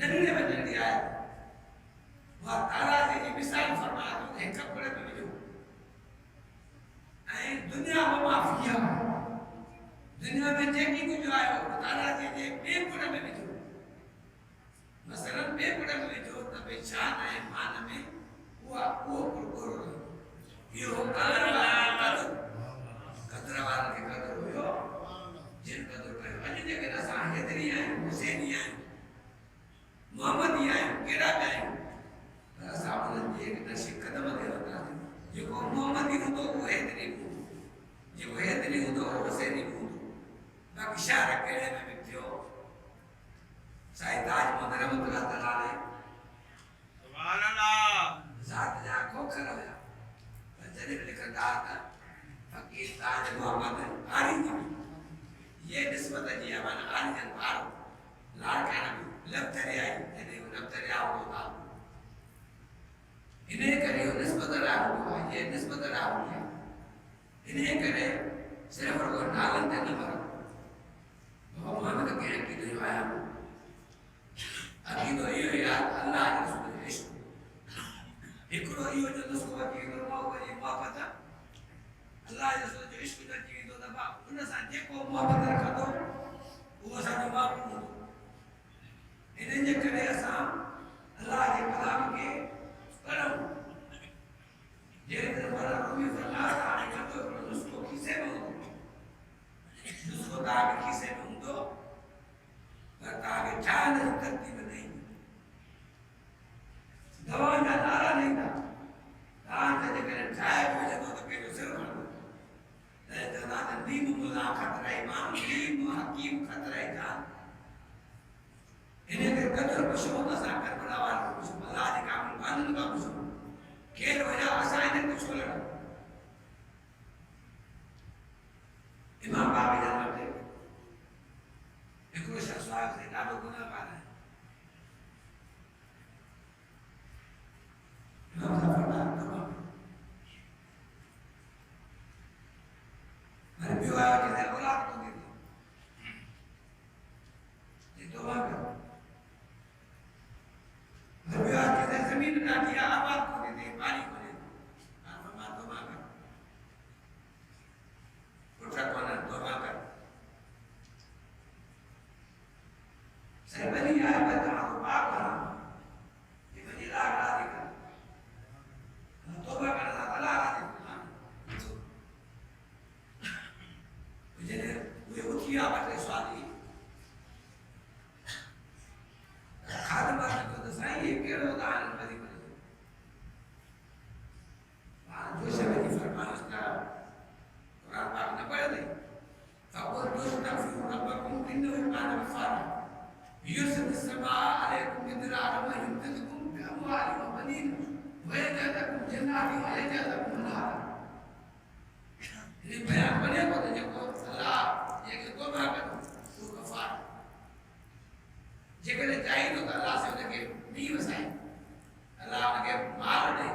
नहीं ने बदल दी आयत वह ताला जी मिसाल फरमाया तो एक कपड़े में जो ऐ दुनिया में माफिया दुनिया में जेकी को जो आयो ताला जी ने बेपुरा में जो मसलन बेपुरा में जो तबे शान है मान में वो कुरकुर यो कदर वाला के कदर हो जिन कदर पे अज जगह ना साहिदरी है हुसैनी है मोहम्मदी है केड़ा है सामने एक नशी कदम दे होता है ये को मोहम्मदी हो तो वो हैदरी हो ये वो हैदरी हो तो हुसैनी हो बाकी शहर केड़े में भी थियो साईं ताज मोहम्मद रहमतुल्लाह तआला सुभान अल्लाह ज़ात जा खोखर हुया जॾहिं लिखंदा था फकीर ताज मोहम्मद आरिज़ ये निस्बत जी है माना आरिज़न पारो लाड़काना भी लबतरे आई जॾहिं लबतरे आओ था इन्हें करे निस्बत राहुआ ये निस्बत राहुआ इन्हें करे सिर्फ और नालन ते न मरो मोहम्मद के की जो आया अकीदो यो यार अल्लाह के रसूल जो इश्क एकड़ो यो जो नस्को की मोहब्बत अल्लाह के रसूल जो इश्क जो की तो दबा उन सा जेको मोहब्बत रखंदो वो सा जो माफ़ इन्हें जे करे असा अल्लाह के कलाम के पढ़ो जे बड़ा रूमी फरमाता है कि तो उसको किसे में उसको ताकि किसे में उनको ताकि जान तरतीब नहीं दवा का नारा नहीं था ताकि जगह जाए मुझे तो के जो सिर मार तो ना नीम मुला खतरा इमाम नीम हकीम खतरा जान इन्हें के कदर पशुओं का साकर बढ़ावा कुछ अल्लाह के काम कानून का कुछ केर वजह आशा इन्हें कुछ लड़ा इमाम बाबी जान बैठे एकरो शख्स से डालो गुनाह पाना इमाम साहब फरमाया तमाम अरे विवाह के औलाद को दे दी ये तो बात है विवाह के जमीन काटिया आबाद को दे दे पानी को दे दे फरमाया तो मांगा उठा कोना तौबा कर सही बनी आया बता तो पाप करा ये बनी लाग राजी कर तौबा कर अल्लाह राजी मुझे वे उठिया बटे स्वादी खाद बात को तो सही है केड़ो दान बदी बदी जो से बदी फरमाइश का कुरान पाक न पढ़ दे फकुल तुस्तगफिरू रब्बकुम इन्नहु काना गफ्फारा युरसिल समा अलैकुम मिदरारा व यumdidukum bi amwalin wa banin wa yaj'al lakum jannatin wa yaj'al lakum anhara ये बयान बने को तो जो अल्लाह ये के तौबा करो वो गफ्फार जेकर चाहिए तो अल्लाह से उनके नी वसाए अल्लाह उनके मार दे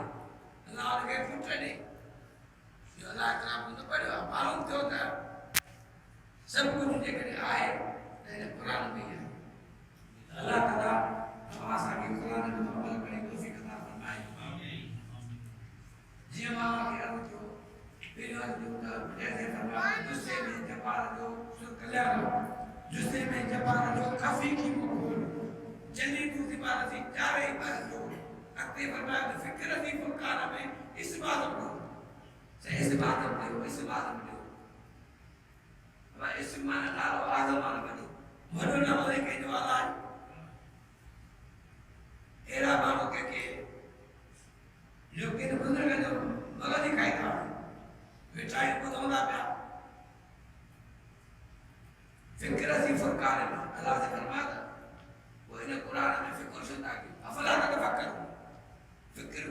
अल्लाह उनके पुत्र दे जो अल्लाह कराम ने पढ़ो मालूम तो था सब कुछ जेकर आए तेरे कुरान में है अल्लाह ताला हमारा के कुरान में अमल करने की तौफीक अता फरमाए आमीन जी मां के अर्थ जो बिना जो जैसे फरमाया जिससे में जबार जो कल्याण जिससे में जबार जो काफी की मकबूल जल्दी दूसरी बात थी चारे बार जो अक्ते फरमाया फिक्र थी फुरकान में इस बात को सही इस बात को इस बात को अब इस मान डालो आजमान बनी मनो ना बोले के जो आलाज एरा मानो के जो के बुजुर्ग जो मगर दिखाई था बेचारे को दोना पे फिक्र थी फुरकान में अल्लाह से फरमाया वो इन्हें कुरान में फिक्र सुनता कि अफला तफक्कर फिक्र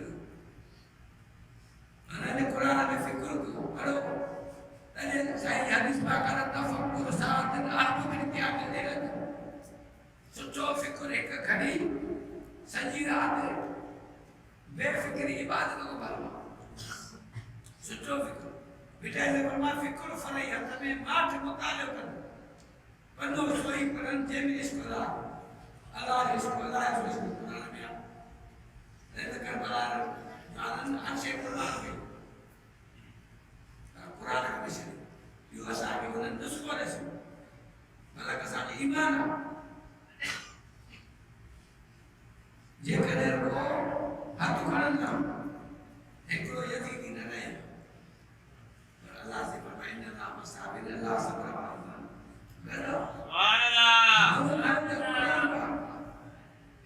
मैंने कुरान में फिक्र को पढ़ो तने सही हदीस में करा तफक्कुर साथ आत्म में क्या मिले सोचो फिक्र एक घड़ी सजी रात बेफिक्री इबादत को भरवा सोचो फिक्र बेटा ने फरमाया फिक्र फरई हथ में माठ मुताले कर बंदो सोई करन जे में इसको अल्लाह इसको कुरान में रहते कर बला जानन अच्छे कुरान में कुरान का मिशन यो असा के उन दसको रस भला कसा ईमान जे करे को हाथ खणन ना एकरो यकीन न रहे अल्लाह से फरमाया इन्ना नाम साबिर अल्लाह सब्र वाला करो सुभान अल्लाह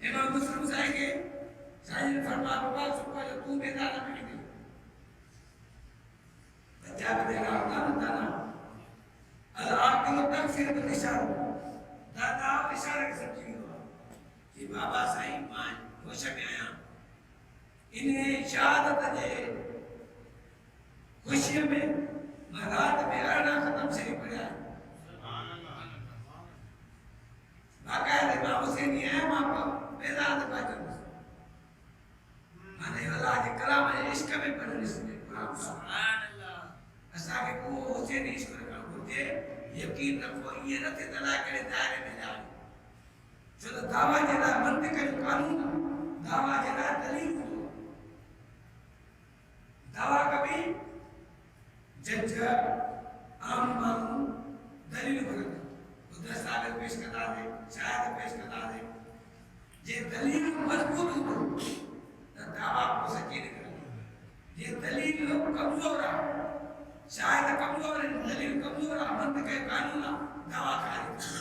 इमाम मुस्लिम साहब के साईं फरमाया बाबा सुबह जो तू मैदान में निकली बच्चा बनेगा ना अल्लाह को तकफीर बाबा साईं मां होश में आया इन्हें शहादत जे खुशी में रात में अरना खत्म से पड़ा बाकायदे मां हुसैन है मां बेदात बाजू माने वाला के कलाम इश्क में पढ़ने से सुभान अल्लाह असा के को हुसैन इश्क कर बोलते यकीन रखो ये न थे तला करे दायरे में जाओ जो दावा जरा मंतिक जो कानून दावा जरा दलील दावा कभी जज आम मानू दलील करता उधर सागर पेश करता है शायद पेश करता है जे दलील मजबूत हो तो दावा को सच्ची निकले ये दलील कमजोर है शायद कमजोर है दलील कमजोर है मंतिक है कानून दावा खारिज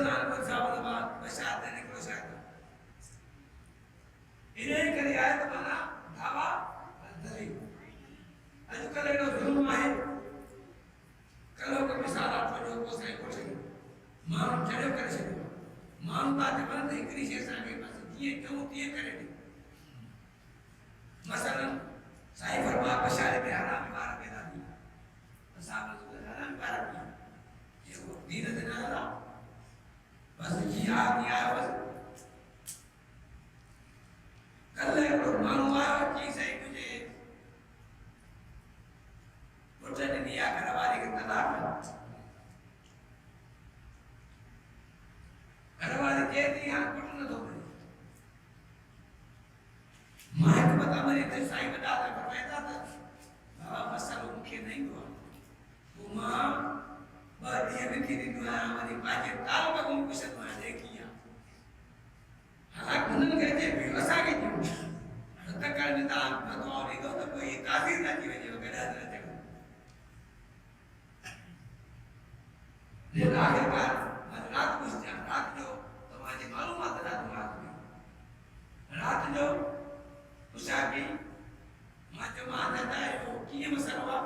नाल बचाव बाद बशात निकलो शायद इन्हें करी आयत माना दावा दलील अजकल एडो जुल्म है कलो को मिसाल आपो को सही कोठे मां चढ़ो करे छे मां ता जबरदस्त एकरी शे सागे पास ये क्यों तिए करे मसलन साईं फरमा बशारे में हराम बार पैदा दी साहब ने हराम बार की ये वो दीन देना बस जिया दिया बस कल को मानो आयो कि सही मुझे पुत्र ने दिया घरवाली के तलाक घरवाली कहती हां पुत्र न दो मां को बता मरे तो साईं बता था फरमाया था बाबा मसलो मुखे नहीं हुआ वो मां बादिया में की दुआ हमारी बाजे ताल का को कुछ तो देखिया हालांकि उन्होंने कहते भी वसा के जो तक करने ता बताओ नहीं तो कोई तासीर ना की वजह वगैरह रहते हो ले आखिरकार रात को रात जो तुम्हारी मालूमात रात जो उसाकी मां जो मां जाता है वो किए मसलवा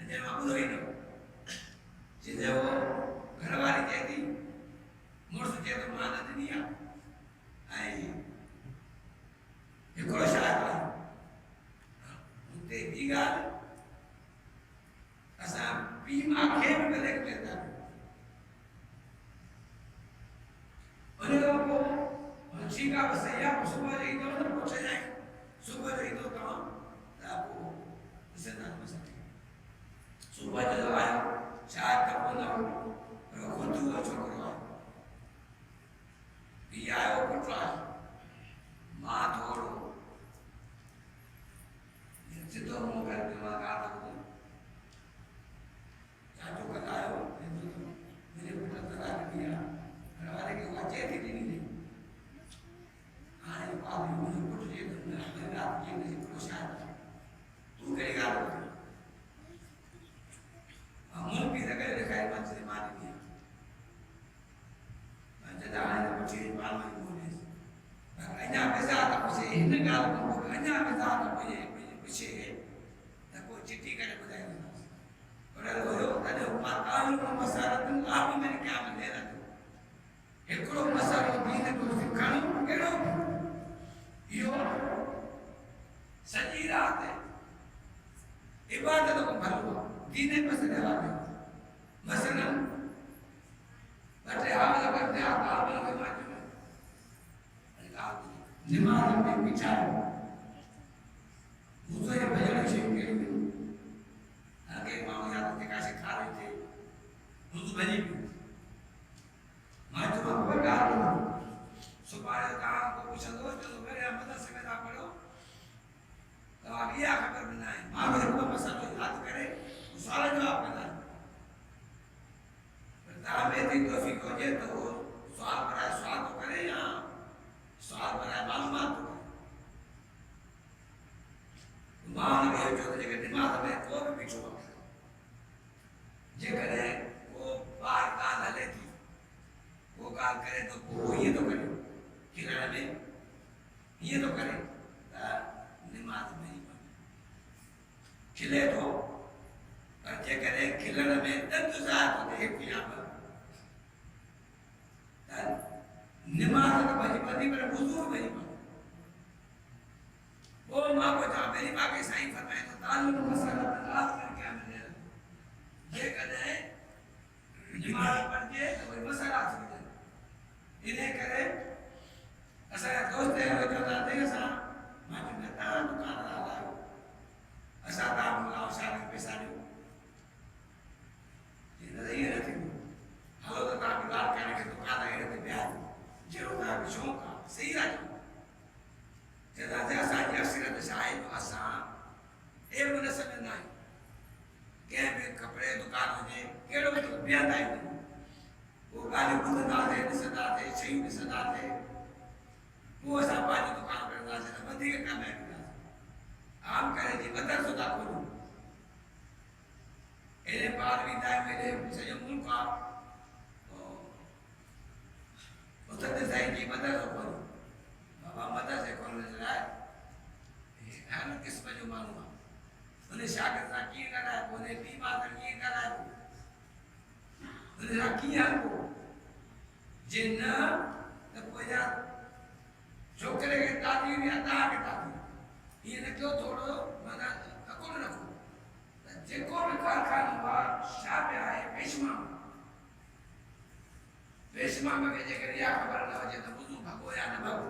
ने मां बुझो ही नहीं जिसे वो घरवाली कहती मुर्स जे तो मान दिया आई ये कोई शायद उते भी गाल असा पीम आंखें में देख लेता और को मुंशी का बसैया सुबह रही तो ना पूछे जाए सुबह रही तो आपको इसे ना मसले सुबह जब आया शायद कब ना हो खुद हुआ छोकरो भी आयो पुत्र मां थोड़ो ये तो मो कर दिमाग का तो चाचू बतायो मेरे पुत्र तला दिया घरवाले के वाचे थी नहीं आए बाप मुझे पुत्र ये तो रात के नहीं प्रोशाद तू करेगा अमल भी लगे रखाए मत से मान दिया मैं जाने को चीज पाल में बोले अन्या पैसा तो उसे इन गाल को अन्या पैसा तो मुझे पीछे तो कोई चिट्ठी करे बताए और वो तने माताओं को मसारत आप मैंने क्या मन दे रहा एकड़ो मसालो दीन को सिखाणो केड़ो यो सजी रात है इबादत को भलो दीने मसले वाले मसलन बटे हाल करते आकाल के माध्यम निमाज में विचार मुझे भजन से के आगे मां याद के कैसे खा रहे थे मुझे भजी मैं तो बगा सुबह का को कुछ दो जो मेरे मदद से मेरा पढ़ो तो आगे या खबर में नहीं मां मेरे को मसला याद करे सारा जवाब देना दावे दी तौफीक हो जाए तो सवाल पर सवाल तो करे या सवाल पर मालूमात तो मान के जो जगह दिमाग में को भी बिछो जे करे वो बार काल हले थी वो काल करे तो वो ये तो करे किरण में ये तो करे दिमाग में ही खिले तो पर जे करे खिलण में दंत जात होते एक यहाँ पर वधी पर बुजुर्ग वही पर वो मां को जहाँ मेरी मां के साईं फरमाए तो ताल्लुक मसला तलाश करके हमने ये कदे इमारत पर के तो वही मसला थी इन्हें करे असा दोस्त है जो दादे सा मां के नेता दुकान वाला असा काम लाओ सारे पैसा दो ये नहीं रहती हालो तो काम लाल करने के दुकान है रहते ब्याज जो का शौक सही राजू जदा जैसा यक्षिरत शायद असा ए मन समय नहीं के भी कपड़े दुकान में केड़ो तो ब्याज आई वो गाली बुंदा दे सदा दे सही सदा दे वो असा बाजी दुकान पर ना से बधी के काम है आम करे जी बदर सुदा को एने पार भी दाई मेरे सजो मुल्क का उतर जाए जी बदर को बाबा मदद से कौन लाए हर किस्म जो मालूम उन्हें शागिर्द ना की करा है उन्हें बीमार की करा है उन्हें राखी है को जिन्ना तो कोई यार छोकरे के दादी भी आता के दादी ये ने क्यों थोड़ो मना कौन रखो जे को भी कारखाना हुआ शाप आए पेशमा में के जे या खबर ना हो जे तो बुझू भगो या न भगो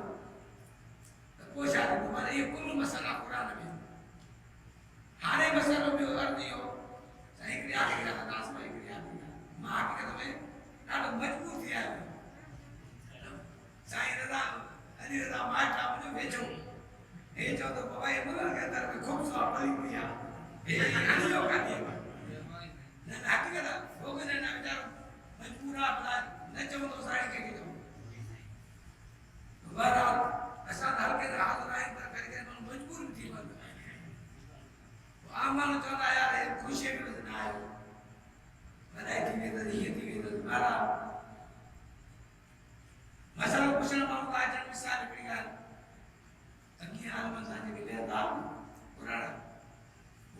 पोषा तुम्हारे ये कुल मसला कुरान में हारे मसलों में और दियो सही क्रिया के दास में क्रिया मां के में ना मजबूर थिया सही रदा अरे रदा मां का मुझे भेजो ये जो तो बाबा ये बोला के अंदर में खूब सा बड़ी क्रिया ये अनियो का दिया ना हकीकत वो ने ना बेचारा मजबूर अपना न चलो तो साड़ी के दो दोबारा ऐसा हर के हाथ राय पर करके मन मजबूर थी मन तो आमान चला यार है खुशी में ना आयो बनाई थी तो ये थी तो मारा मसला पूछना मानो का जन मिसाल पड़ेगा तकी हाल में साजे के ले था पुराना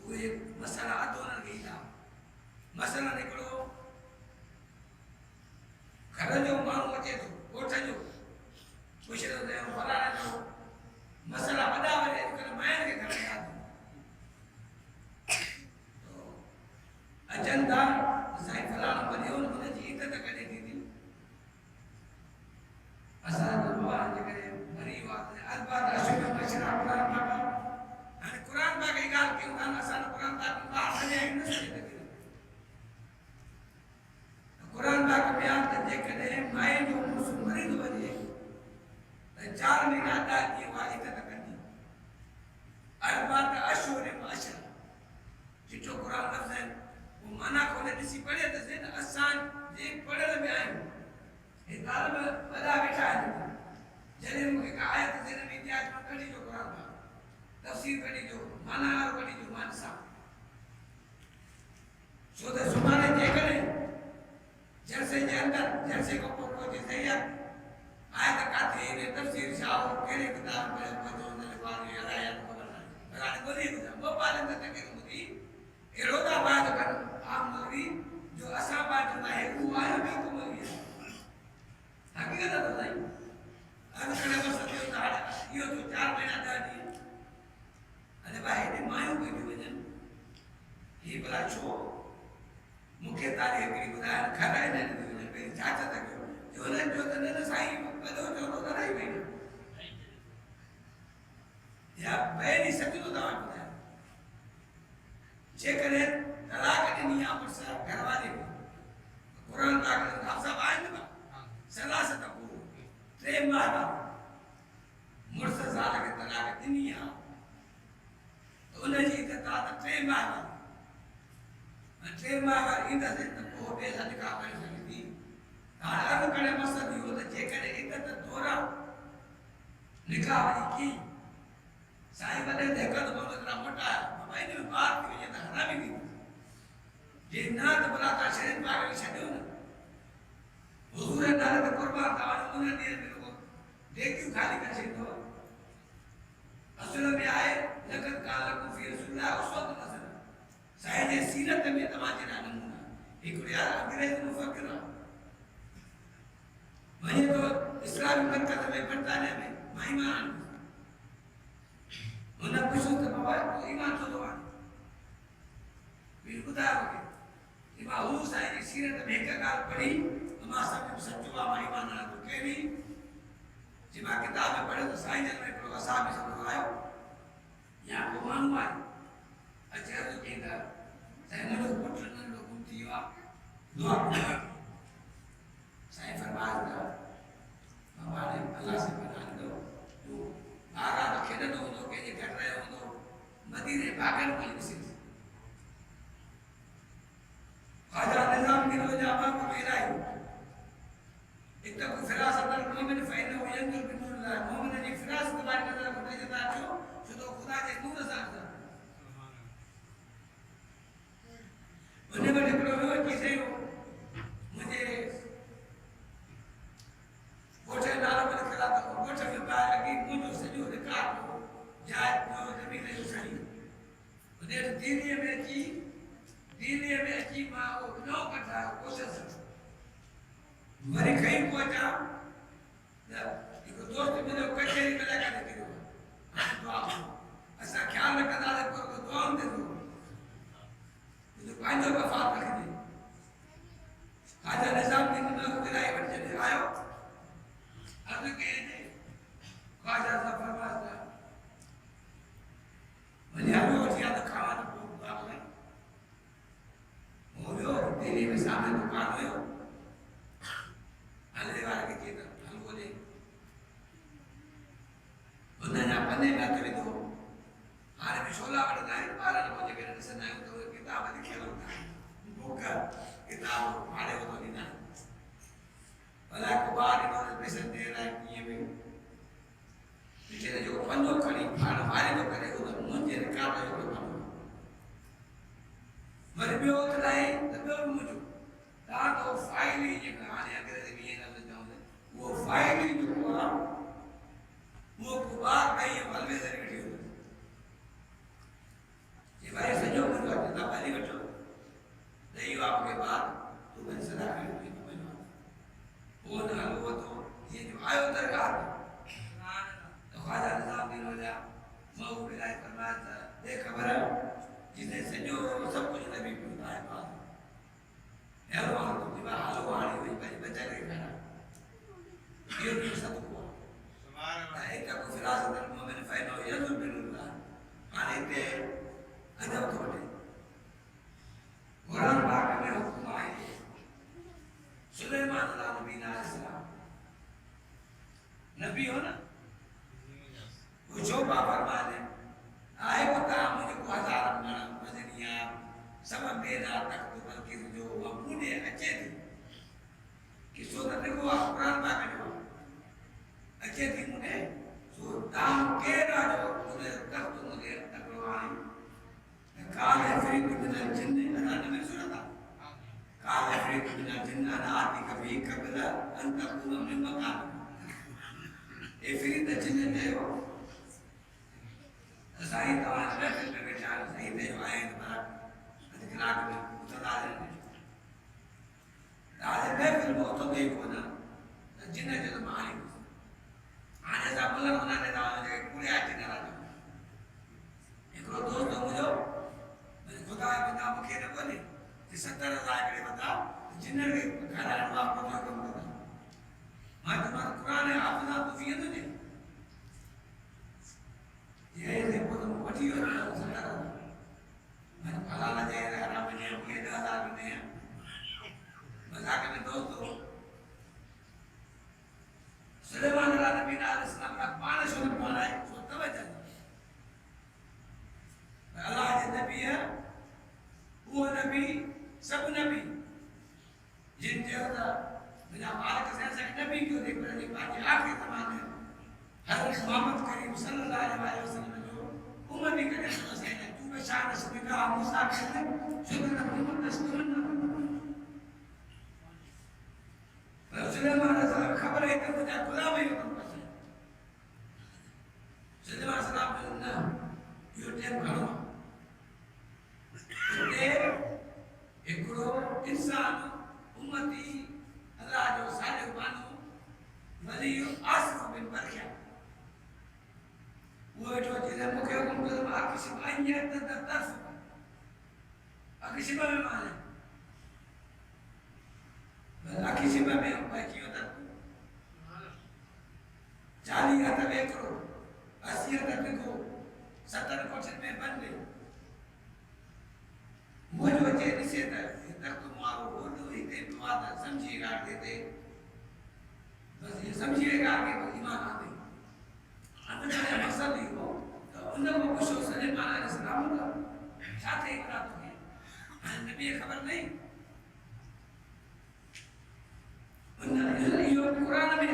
वो एक मसला आंदोलन गई था मसला निकलो घर जो मानो अचे तो कोठ जो कुछ तो दे फलाना जो मसला बड़ा वाले कर मायन के घर याद तो अजंदा साईं फलाना बने उन्होंने जी इज्जत करे दी असा भगवान जे करे भरी बात है अल्बात अशुभ बशरा कुरान बाबा अने कुरान बा के गाल के उन असा कुरान बा बात है न से कुरान बा के बयान ते करे माए जो मुसु मरीद बने 4 महीना अदा की वाजिब करनी अरबात अशूर माशर जितो कुरान लफ्ज है वो माना खोले दिसी पढ़े तो से आसान जे पढ़ल में आयो ए तालब बड़ा बैठा है जने मुके का आयत से ने इतिहास में कड़ी जो कुरान का तफसीर कड़ी जो माना और कड़ी जो मानसा सो तो सुमाने जे करे जैसे जे अंदर जैसे को जैसे या आयत काथे ने तफसीर शाह केरे किताब में पढ़ो ने वाली आयत को बना बोली वो पालन तक के मुदी एरोदा बात कर आम मौलवी जो असा बात ना है वो आया भी तो मौलवी हकीकत तो नहीं अब कने बस यो तो 4 महीना दादी अरे भाई ने मायो के भी वजन ये बला छो मुख्य तारी एकड़ी बुधाय खरा ने मेरी चाचा तक जो ने जो तने साईं बदो जो तो कराई भाई या पहली सच्ची तो दावा बुधाय जे करे तलाक के नियम पर सब घरवाले कुरान का आप सब आए ना सलासत को 3 माह मुर्स साल के तलाक के नियम तो उन्हें जी का 3 माह 3 माह इंदा से तो बेजा निकाह कर सकती हाल करे मसद यो तो जे करे इज्जत दोरा निकाह की साईं बने देखा तो बहुत बड़ा मोटा भाई ने बात की ये तो हरामी थी जे ना तो बड़ा का शरीर पागल छड्यो ना हुजूर ने तो कुर्बान था उन्होंने दिए मेरे को देख क्यों खाली कर तो असल में आए लगत काल को फिर सुना उस वक्त नजर साईं ने सीरत में तमाचे ना नमूना एक यार अंग्रेज मुफक्किर वही तो इस्लामी मरकज में पढ़ता ईमान उन्हें पुछो तो बाबा तू ईमान छो तो फिर ॿुधायोगे कि मां हू साईं जी सीरत में हिकु ॻाल्हि पढ़ी मां सभु सचो आहे मां ईमान आहियां तो कहिड़ी जी मां किताब में पढ़ियो त साईं जन में हिकिड़ो असाबी समझो आयो या को माण्हू आहे अचे अर्ज़ु कई त साईं मुंहिंजो पुटु नंढो गुम थी वियो आहे दुआ कयो साईं फरमायो त बाबा ने अल्लाह से बना दो तू ॿारहं त खेॾंदो हूंदो कंहिंजे घर रहियो हूंदो मदीने भागल कोई ॾिसी ख्वाजा निज़ामुद्दीन जा बाबा मेरायो एक तो फिरासत मोमिन फैनो यंजुर बिनुल्लाह मोमिन जी फिरासत वाली नजर को जता छो छो खुदा जे नूर सां उन्हें बड़े करो किसे मुझे कोठे नालो में खड़ा तो कोठे में बाहर लगी मुझे सजो रिकॉर्ड जाए जो जमीन जो सही उन्हें दीनी में की मां वो नो कथा कोशिश मरी कहीं पहुंचा एक दोस्त मुझे कचेरी में लगा दे करो दुआ ऐसा ख्याल रखना है को दुआ दे दो मुझे पांचों का फात रख दे ख्वाजा निज़ामुद्दीन ने को गिराए बन चले आयो अब के ने ख्वाजा सा फरमाता मुझे अब उठिया तो खावा तो दुआ कर हो तेरे में सामने दुकान हो हल्ले वाले के चेता हल बोले उन्हें अपने में कभी तो हारे में शोला बढ़ता है बारह ने मुझे कहने से नहीं तो किताब में खेल होता है बुका किताब हारे हो तो नहीं ना भला को बाहर इन्होंने पैसे दे रहा है ये भी बेचारे जो पंजो खड़ी फाड़ मारे तो करे वो तो मुझे रिकॉर्ड है वो पंजो मर भी होता है तब भी मुझे तो फाइल ही जो कहानी अगर ये ना वो फाइल ही जो हुआ वो कुबार भाई ये बलवे से बैठी हो ये भाई सजो मुझे कितना पहली बैठो नहीं हो आपके बाद तो मैं सदा करूँगी तो मैं वो ना वो तो ये जो आयो दरगाह तो ख्वाजा निज़ामुद्दीन हो जा मैं वो विलायत करना था देख खबर जिसने सजो सब कुछ नबी को बताया बात हेलो हालो दिवा हालो वाणी हुई भाई बचा के खाना ये भी सब हुआ सुभान अल्लाह एक को फिरासत मोमिन फैनो यजुर बिनुल्लाह आने पे अदब तो बटे कुरान पाक में हुक्म है सुलेमान अलैहिस्सलाम नबी हो ना वो जो बाबा माने आए बता मुझे को हजार मदनिया सब मेरा तक तो बल्कि जो मबूने अच्छे थे कि सो देखो कुरान पाक में अच्छे थी मुझे सो दाम के राजो मुझे तक तो मुझे तकवाई काल अफरीक बिन जिन्न अना में सुना काल अफरीक बिन जिन्न अना आती कभी कबला अंत कुम में मकान अफरीक जिन्न ने हो सही तो आज में बेचारा सही थे आए बड़ा अधिकार में उतरा दे राजे में फिर वो तो देखो ना जिन्हें जो मारी आने से बोला उन्होंने ना मुझे पूरे आते ना राजा एक रोज दोस्त मुझे मैंने खुदा के नाम के ने बोले कि 70,000 के बता जिन्हें के घर आने बाप को तो कम बता मैं तुम्हारा कुरान है आप ना तो ये तो नहीं ये देखो तुम बड़ी हो रहा हो सकता है मैंने भला ना जाए रहा मैंने ये 10,000 में मजाक में दोस्तों सुलेमान अलैहिस्सलाम का पाने सुन पाना है तो तवज्जो अल्लाह के नबी है वो नबी सब नबी जिन देवता बिना मालिक से ऐसा नबी क्यों देख रहे हैं बाकी आखिरी ज़माने हज़रत मोहम्मद करीम सल्लल्लाहु अलैहि वसल्लम जो उम्मत भी करे तो से तू में शान सबिका मूसा के शुक्र मोहम्मद तस्लीम सुलेमान अलैहिस्सलाम खबर है कि मुझे खुदा में हुक्म कर सुलेमान अलैहिस्सलाम ने यो टेम करो एकड़ो इंसान उम्मती अल्लाह जो साले मानो वली आसिफ बिन बरखिया akishim anyat tas akishim में माने akishim में बाकी होता 40 हज़ार करोड़ 80 हज़ार को 70% में बन गई मुझे वजह निश्चित है तक तो मारो बोलो इतने बात समझिएगा देते बस ये समझिएगा कि ईमान आ गई अंदर का मकसद नहीं हो तो उन्हें वो कुछ हो सने माना इस्लाम का साथ ही बात होगी नबी खबर नहीं उन्हें ये कुरान में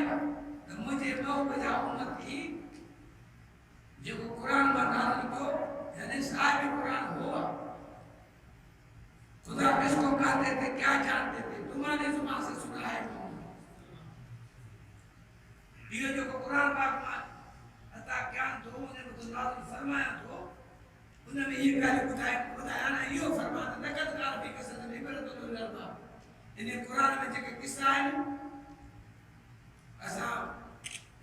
तो मुझे नौ बजा उम्मत की जो कुरान में नाज़िल को यानी साहिब कुरान हुआ खुदा किसको कहते थे क्या जानते थे तुम्हारे जुबान से सुना है ये जो कुरान पाक में अता ज्ञान तो उन्हें खुदा ने फरमाया तो उन्होंने ये गाली बताया ना यो फरमाया नकद कार भी कसम नहीं पर तो लड़वा इन्हें कुरान में जो किस्सा है ऐसा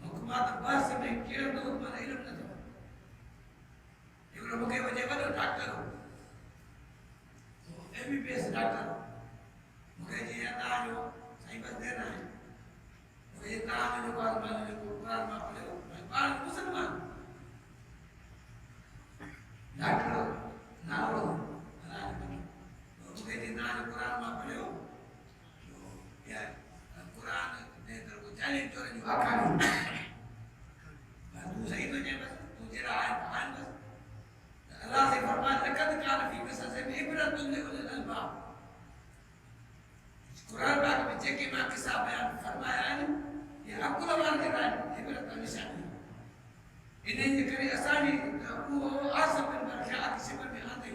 हुकूमत बस में केड़ दो मन इल्म न दो ये लोग के वजह पर डॉक्टर हो एमबीबीएस डॉक्टर मुझे जी आता जो सही बस देना है मुझे काम में बात मानने को कुरान में पढ़े हो मैं बाल मुसलमान डॉक्टर ना हो मुझे जी ना कुरान में पढ़े हो तो यार कुरान ने तो को चैलेंज जो है आखानी तू सही तो है बस तू तेरा है बस अल्लाह से फरमाया लक़द कान फी क़सस में इबरतुन लिउलिल अलबाब कुरान पाक में जेके मां किस्सा बयान फरमाया है ये अकुल वार के राय इबरत निशानी इन्हें जे करे असानी वो आसम में बरखा किसी पर में आते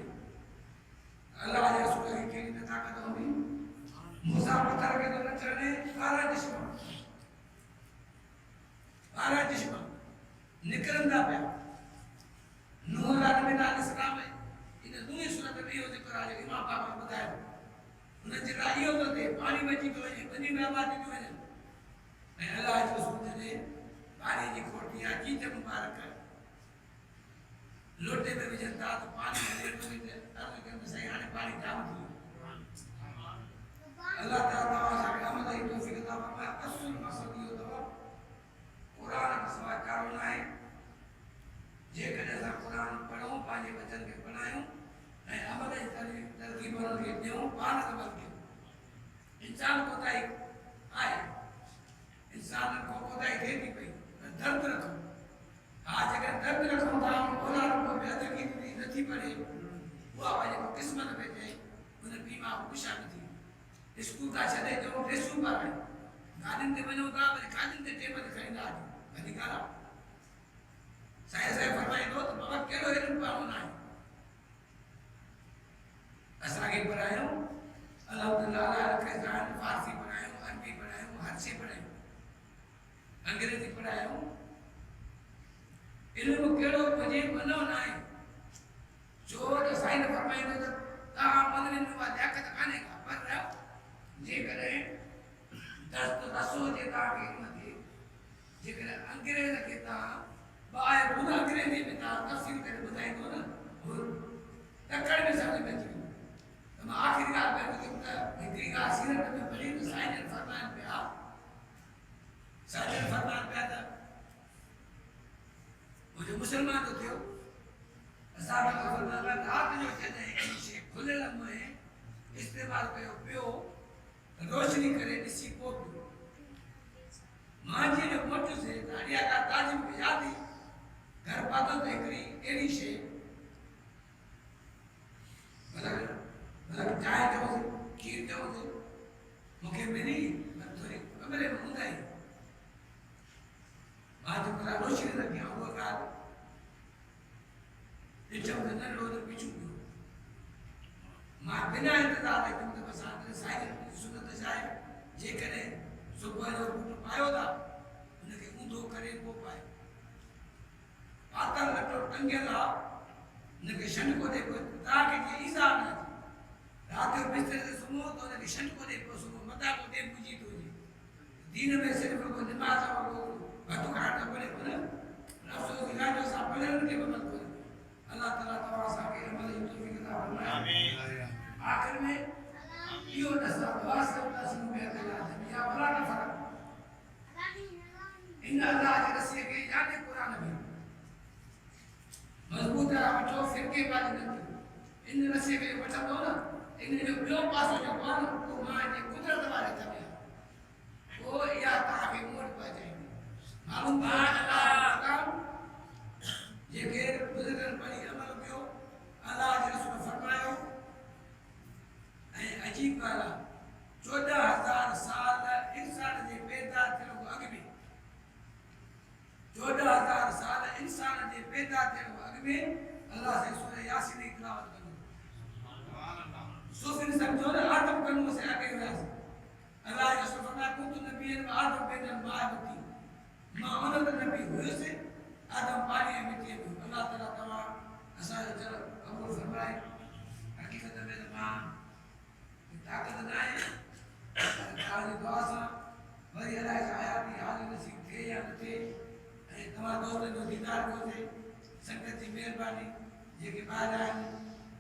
अल्लाह या रसूल की न ताकत होगी मूसा पत्थर के तो न चढ़ने 12 जिस्म निकलंदा पे नूह नबी अलैहिस्सलाम इन दुई सूरत में यो जिक्र आहे इमाम पाक ने बताया उन जिक्र इहो तो थे पानी बची तो वञे बनी में आबादी तो वञे ऐं अल्लाह जो रसूल ने पानी जी खोटी आ चीज मुबारक लोटे में विझनि था तो पानी हले तो विझे अर्ज़ कनि सही हाणे पानी जाम थी अल्लाह ताला असांखे अमल जी तौफ़ीक़ अता फरमाए असुल मक़सद इहो अथव कुरान खां सवाइ कारो न आहे जेकॾहिं असां कुरान पढ़ूं पंहिंजे बचन खे बणायूं ऐं अमल जी तरक़ीब उन्हनि खे ॾियूं पाण अमल कयूं इंसान कोताही आहे इंसान को कोताही थिए थी पई दर्द रखूं हा जेकर दर्द रखूं था औलाद को बि अदकी नथी पढ़े उहा पंहिंजे क़िस्मत में थिए उन पीउ माउ ख़ुशा नथी स्कूल खां छॾे ॾियूं ड्रेसूं पारायूं गाॾियुनि ते वञूं था वरी गाॾियुनि ते टेम ते खणींदा हलूं वॾी ॻाल्हि आहे साईं फरमाईंदो त बाबा कहिड़ो इल्मु पढ़णो न आहे असांखे पढ़ायूं अल्हम्दुलिल्लाह फारसी पढ़ायूं अरबी पढ़ायूं हर शइ पढ़ायूं अंग्रेजी पढ़ायूं इल्मु कहिड़ो हुजे वञो न आहे छो त साईं फरमाईंदो त तव्हां मदनी में उहा लियाकत कान्हे का पर जेकॾहिं दस्त रसो हुजे तव्हांखे इल्म थे जेकॾहिं अंग्रेज खे तव्हां बाय बुधा अंग्रेजी में तव्हां तफ़सील करे ॿुधाईंदो न ॾकण में सम्झ में अची वेंदो त मां आख़िरी ॻाल्हि कयो त हिकिड़ी ॻाल्हि सीरत में पढ़ी त साईं जन फरमाइनि पिया त मुंहिंजो मुस्लमान तो थियो असां बि फरमाइनि पिया राति जो जॾहिं हिकिड़ी शइ खुलियल में इस्तेमालु कयो पियो रोशनी करे ॾिसी पोइ पियो मां जीअं मोटियुसि त अड़िया का ताजिम खे यादि घर पातो त हिकिड़ी अहिड़ी शइ मतिलबु चांहि चयोसि खीर चयोसि मूंखे मिली थोरी कमरे में हूंदा ई मां जेको रोशनी रखी आहे उहा ॻाल्हि ॾिठमि त नंढड़ो त पीछू पियो मां बिना इंतज़ार जे चयुमि त बसि हाणे साईं जी सुनत छा आहे जेकॾहिं सुबुह जो बूट पायो था उनखे ऊंधो करे पोइ पाए पातल लटो टंगियल आहे उनखे शंड को ॾे पोइ तव्हांखे जीअं ईज़ा न अचे राति जो बिस्तर ते सुम्हो त उनखे शंड को ॾे पोइ सुबुह मथां को ॾे पुॼी थो वञे दीन में सिर्फ़ु को निमाज़ भतू खाइण त पड़े कोन अफ़सोस ॻाल्हि जो असां पढ़ियलनि खे बि अमल कोन अलाह इन जो ॿियो पासो जो माण्हू को मां जे कुदरत वारे था पिया वो या तव्हांखे मूं वटि पहुचाईंदी माण्हू जेके बुज़ुर्गनि पढ़ी अमल कयो अलाह जे रसूल फरमायो ऐं अजीब ॻाल्हि आहे 14,000 साल इंसान जे पैदा थियण खां अॻु में 14,000 साल इंसान जे पैदा थियण खां अॻु में अलाह से सूरह यासीन जी तिलावत कंदो सूफ़ी सम्झो न आदम कनू से आगे वियासीं अलाह जो रसूल फरमाया कुंत नबीयन व आदम बैनल माहबती मां उन नबी हुयुसि आदम पाणी ऐं मिटीअ में अलाह ताला तव्हां असांजो चलो क़बूल फरमाए हक़ीक़त में त मां ताक़त न आहे तव्हांजी दुआ सां वरी अलाए हयाती हाल नसीब थिए या न थिए ऐं तव्हां दोस्तनि जो दीदार कयोसीं संगत जी महिरबानी जेके ॿार आहिनि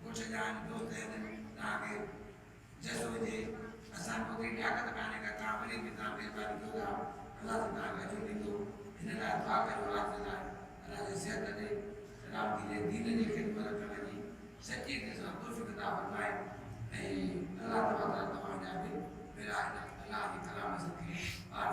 पुठ जा आहिनि दोस्त आहिनि तव्हांखे जस हुजे असांखे ओतिरी ताक़त कान्हे का तव्हां वरी बि तव्हां महिरबानी कयो था अलाह तव्हांखे अजर ॾींदो हिन लाइ दुआ कयो अलाह ताला अलाह जी सिहत ॾे सलामती ॾे दीन जी ख़िदमत करण जी सची दिलि सां तौफ़ीक़ अता फरमाए ऐं अलाह ताला तव्हांजा बि अलाह जी कलाम सदके पार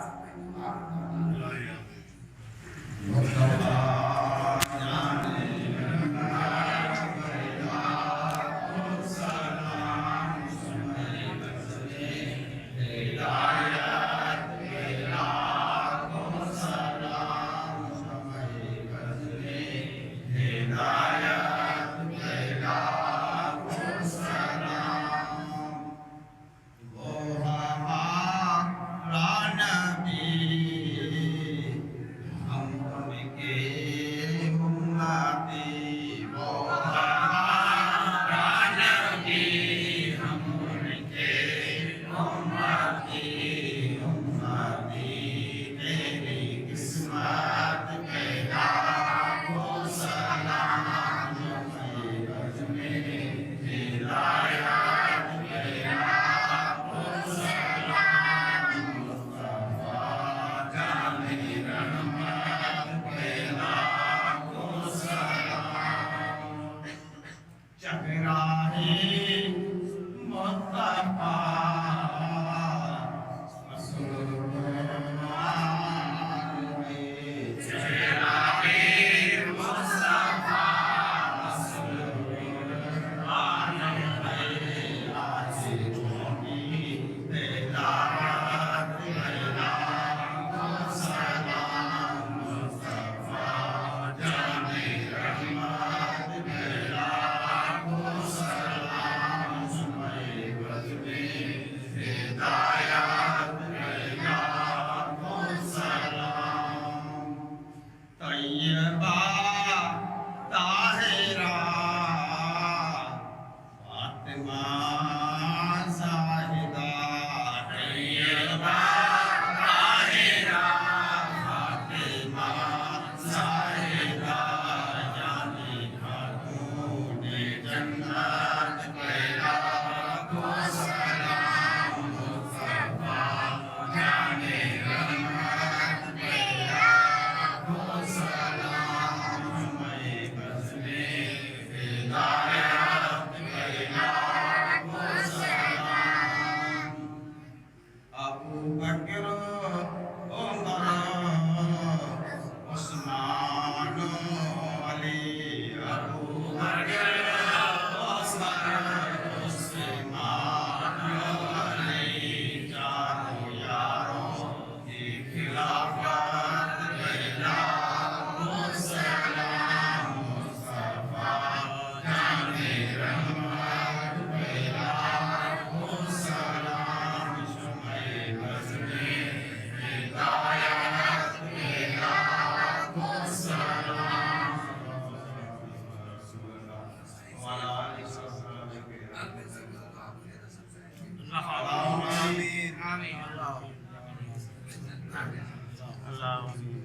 Allah.